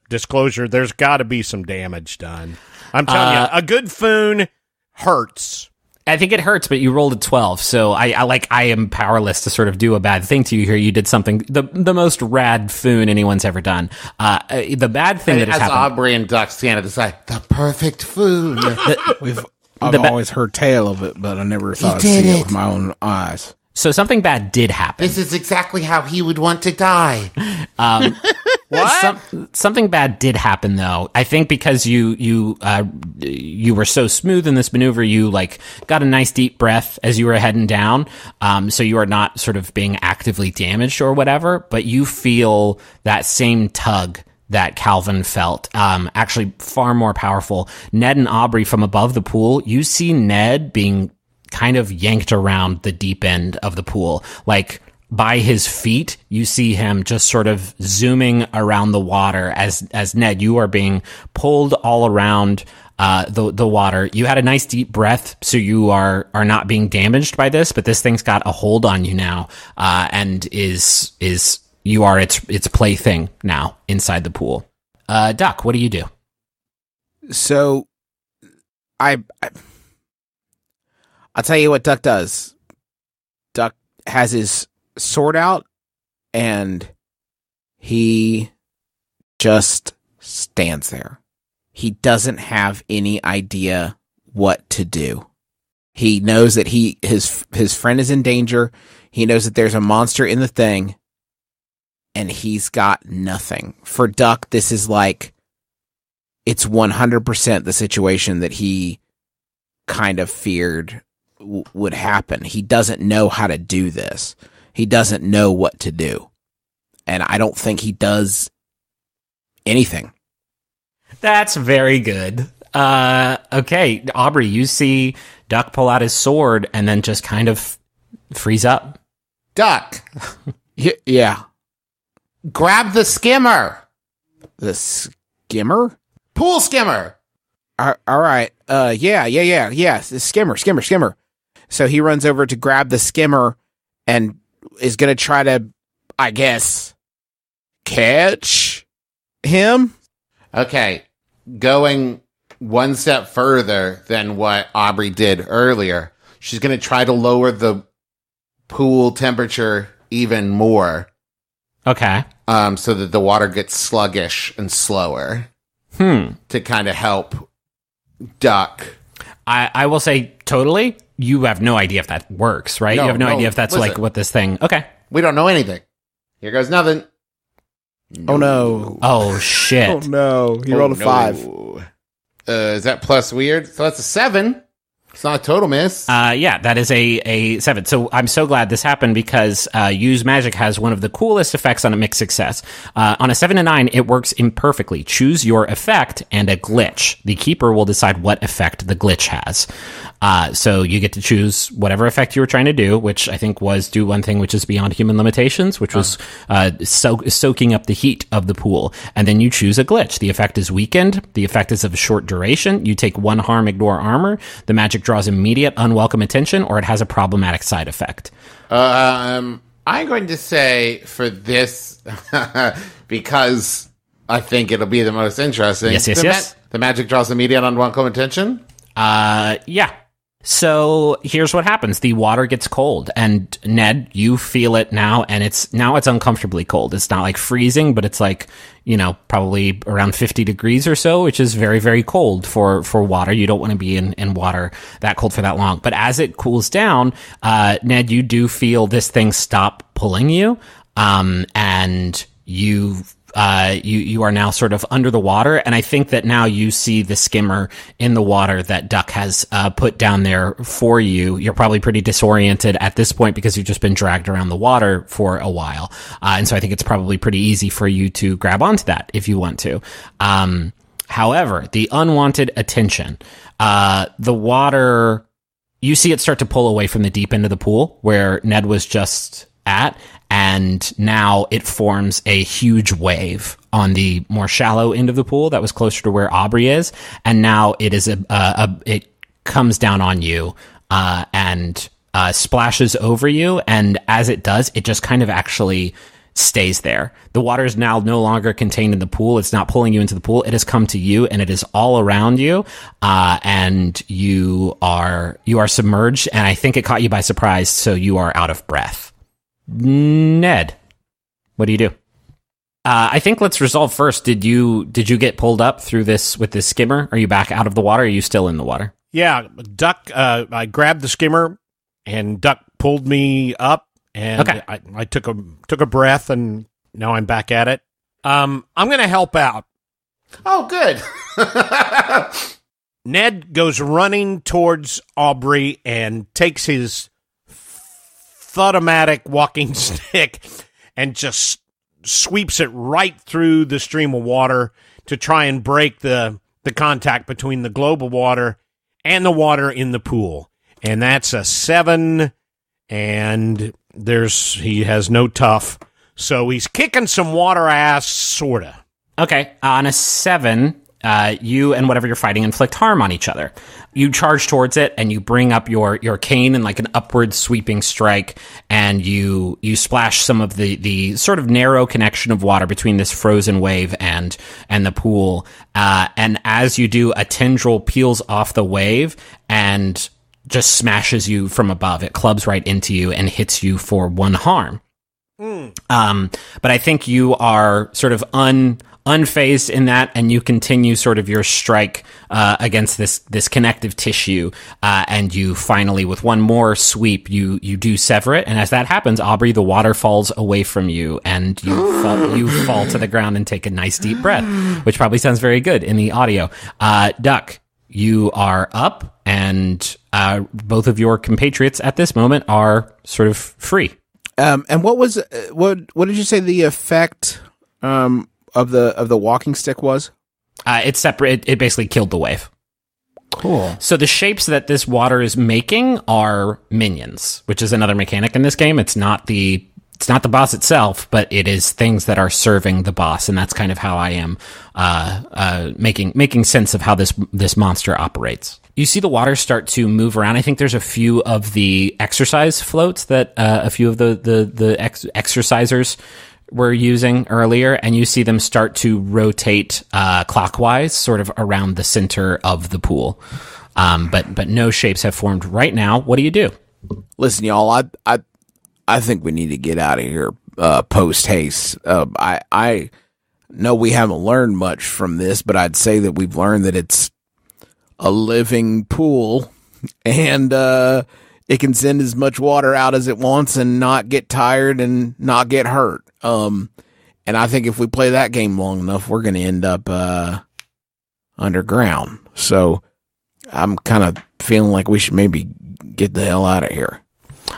disclosure, there's got to be some damage done. I'm telling you, a good foon hurts. I think it hurts, but you rolled a 12, so I am powerless to sort of do a bad thing to you here. You did something, the most rad foon anyone's ever done. The bad thing that has happened. As Aubrey and Duck stand at the side, the perfect foon. I've always heard tale of it, but I never thought I'd see it with my own eyes. So something bad did happen. This is exactly how he would want to die. What? Something bad did happen, though. I think because you were so smooth in this maneuver, you like got a nice deep breath as you were heading down. So you are not sort of being actively damaged or whatever, but you feel that same tug that Calvin felt, actually far more powerful. Ned and Aubrey from above the pool, you see Ned being kind of yanked around the deep end of the pool. Like, by his feet, you see him just sort of zooming around the water as Ned, you are being pulled all around the water. You had a nice deep breath, so you are not being damaged by this, but this thing's got a hold on you now, and you are its plaything now inside the pool. Duck, what do you do? So, I'll tell you what Duck does. Duck has his sword out, and he just stands there. He doesn't have any idea what to do. He knows that his friend is in danger. He knows that there's a monster in the thing, and he's got nothing. For Duck, this is like, it's 100% the situation that he kind of feared would happen. He doesn't know how to do this. He doesn't know what to do. And I don't think he does anything. That's very good. Okay, Aubrey, you see Duck pull out his sword and then just kind of freeze up. Duck! Yeah. Grab the skimmer! The skimmer? Pool skimmer! All right. Yeah. The skimmer. So he runs over to grab the skimmer and is going to try to, I guess, catch him. Okay. Going one step further than what Aubrey did earlier, she's going to try to lower the pool temperature even more. Okay. So that the water gets sluggish and slower. To kind of help Duck. I will say, totally, you have no idea if that works, right? You have no idea if that's like what this thing... Okay. We don't know anything. Here goes nothing. Oh, no. Oh, shit. Oh, no. He rolled a 5. Is that plus weird? So that's a 7. It's not a total miss. Yeah, that is a 7. So I'm so glad this happened because Use Magic has one of the coolest effects on a mixed success. On a 7 to 9, it works imperfectly. Choose your effect and a glitch. The keeper will decide what effect the glitch has. So you get to choose whatever effect you were trying to do, which I think was do one thing which is beyond human limitations, which was soaking up the heat of the pool. And then you choose a glitch. The effect is weakened. The effect is of a short duration. You take 1 harm, ignore armor. The magic draws immediate unwelcome attention, or it has a problematic side effect. I'm going to say for this, because I think it'll be the most interesting. Yes. The magic draws immediate unwelcome attention? Yeah. So here's what happens. The water gets cold, and Ned, you feel it now, and it's uncomfortably cold. It's not like freezing, but it's like, probably around 50 degrees or so, which is very, very cold for water. You don't want to be in water that cold for that long. But as it cools down, Ned, you do feel this thing stop pulling you, and you are now sort of under the water, and I think that now you see the skimmer in the water that Duck has put down there for you. You're probably pretty disoriented at this point because you've just been dragged around the water for a while, and so I think it's probably pretty easy for you to grab onto that if you want to. However, the unwanted attention, the water, you see it start to pull away from the deep end of the pool where Ned was just at, and now it forms a huge wave on the more shallow end of the pool that was closer to where Aubrey is, and now it is it comes down on you and splashes over you, and as it does, it just kind of actually stays there. The water is now no longer contained in the pool. It's not pulling you into the pool. It has come to you, and it is all around you, and you are submerged, and I think it caught you by surprise, so you are out of breath. Ned, what do you do? I think let's resolve first. Did you get pulled up through this with this skimmer? Are you back out of the water? Or are you still in the water? Yeah, Duck. I grabbed the skimmer, and Duck pulled me up, and okay. I took a breath, and now I'm back at it. I'm going to help out. Oh, good. Ned goes running towards Aubrey and takes his thudomatic walking stick and just sweeps it right through the stream of water to try and break the contact between the globe of water and the water in the pool. And that's a 7, and he has no tough, so he's kicking some water ass, sorta. Okay, on a 7, you and whatever you're fighting inflict harm on each other. You charge towards it, and you bring up your cane in like an upward sweeping strike, and you splash some of the sort of narrow connection of water between this frozen wave and the pool. And as you do, a tendril peels off the wave and just smashes you from above. It clubs right into you and hits you for 1 harm. But I think you are sort of unfazed in that, and you continue sort of your strike against this connective tissue, and you finally, with one more sweep, you do sever it. And as that happens, Aubrey, the water falls away from you, and you fall to the ground and take a nice deep breath, which probably sounds very good in the audio. Duck, you are up, and both of your compatriots at this moment are sort of free. And what did you say the effect of the walking stick was? It's separate. It basically killed the wave. Cool. So the shapes that this water is making are minions, which is another mechanic in this game. It's not the boss itself, but it is things that are serving the boss, and that's kind of how I am making sense of how this monster operates. You see the water start to move around. I think there's a few of the exercise floats that a few of the exercisers were using earlier, and you see them start to rotate clockwise, sort of around the center of the pool. But no shapes have formed right now. What do you do? Listen, y'all, I think we need to get out of here post haste. I know we haven't learned much from this, but I'd say that we've learned that it's a living pool, and it can send as much water out as it wants and not get tired and not get hurt. And I think if we play that game long enough, we're going to end up underground. So I'm kind of feeling like we should maybe get the hell out of here.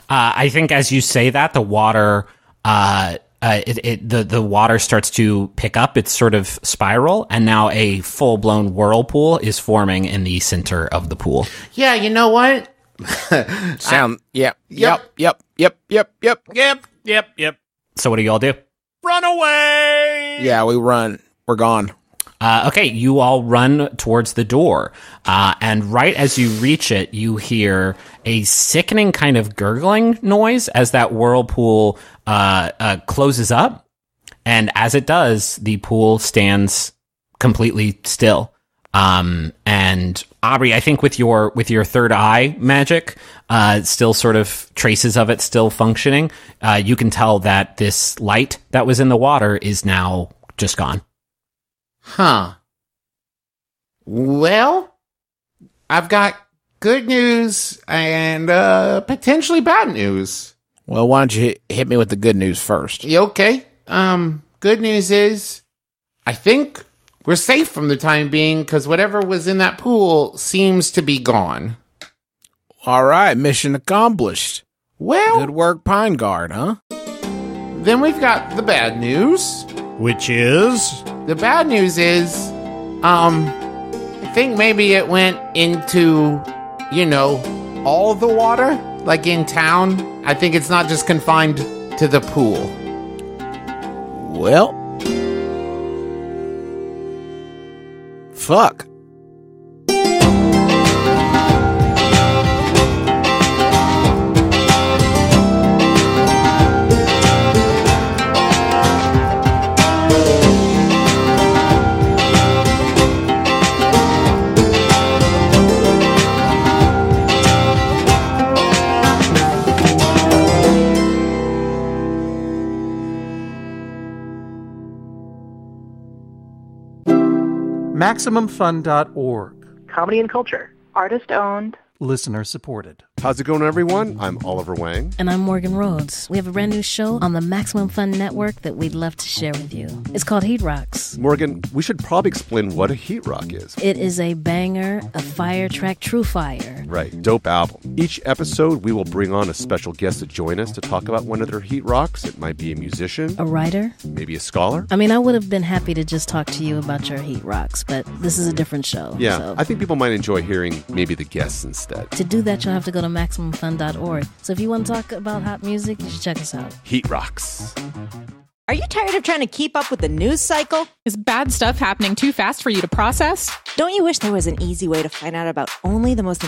I think as you say that, the water, the water starts to pick up its sort of spiral, and now a full blown whirlpool is forming in the center of the pool. Yeah, you know what? Yep. So what do y'all do? Run away! Yeah, we run. We're gone. Okay, you all run towards the door, and right as you reach it, you hear a sickening kind of gurgling noise as that whirlpool closes up, and as it does, the pool stands completely still. And Aubrey, I think with your third eye magic, still sort of traces of it still functioning, you can tell that this light that was in the water is now just gone. Huh. Well, I've got good news and potentially bad news. Well, why don't you hit me with the good news first? You okay? Good news is, I think we're safe from the time being because whatever was in that pool seems to be gone. All right, mission accomplished. Well, good work, Pine Guard, huh? Then we've got the bad news. Which is? The bad news is, I think maybe it went into, all the water, like in town. I think it's not just confined to the pool. Well, fuck. MaximumFun.org. Comedy and culture. Artist owned. Listener supported. How's it going, everyone? I'm Oliver Wang. And I'm Morgan Rhodes. We have a brand new show on the Maximum Fun Network that we'd love to share with you. It's called Heat Rocks. Morgan, we should probably explain what a heat rock is. It is a banger, a fire track, true fire. Right, dope album. Each episode, we will bring on a special guest to join us to talk about one of their heat rocks. It might be a musician. A writer. Maybe a scholar. I mean, I would have been happy to just talk to you about your heat rocks, but this is a different show. Yeah, so. I think people might enjoy hearing maybe the guests instead. To do that, you'll have to go to MaximumFun.org. So if you want to talk about hot music, you should check us out. Heat Rocks. Are you tired of trying to keep up with the news cycle? Is bad stuff happening too fast for you to process? Don't you wish there was an easy way to find out about only the most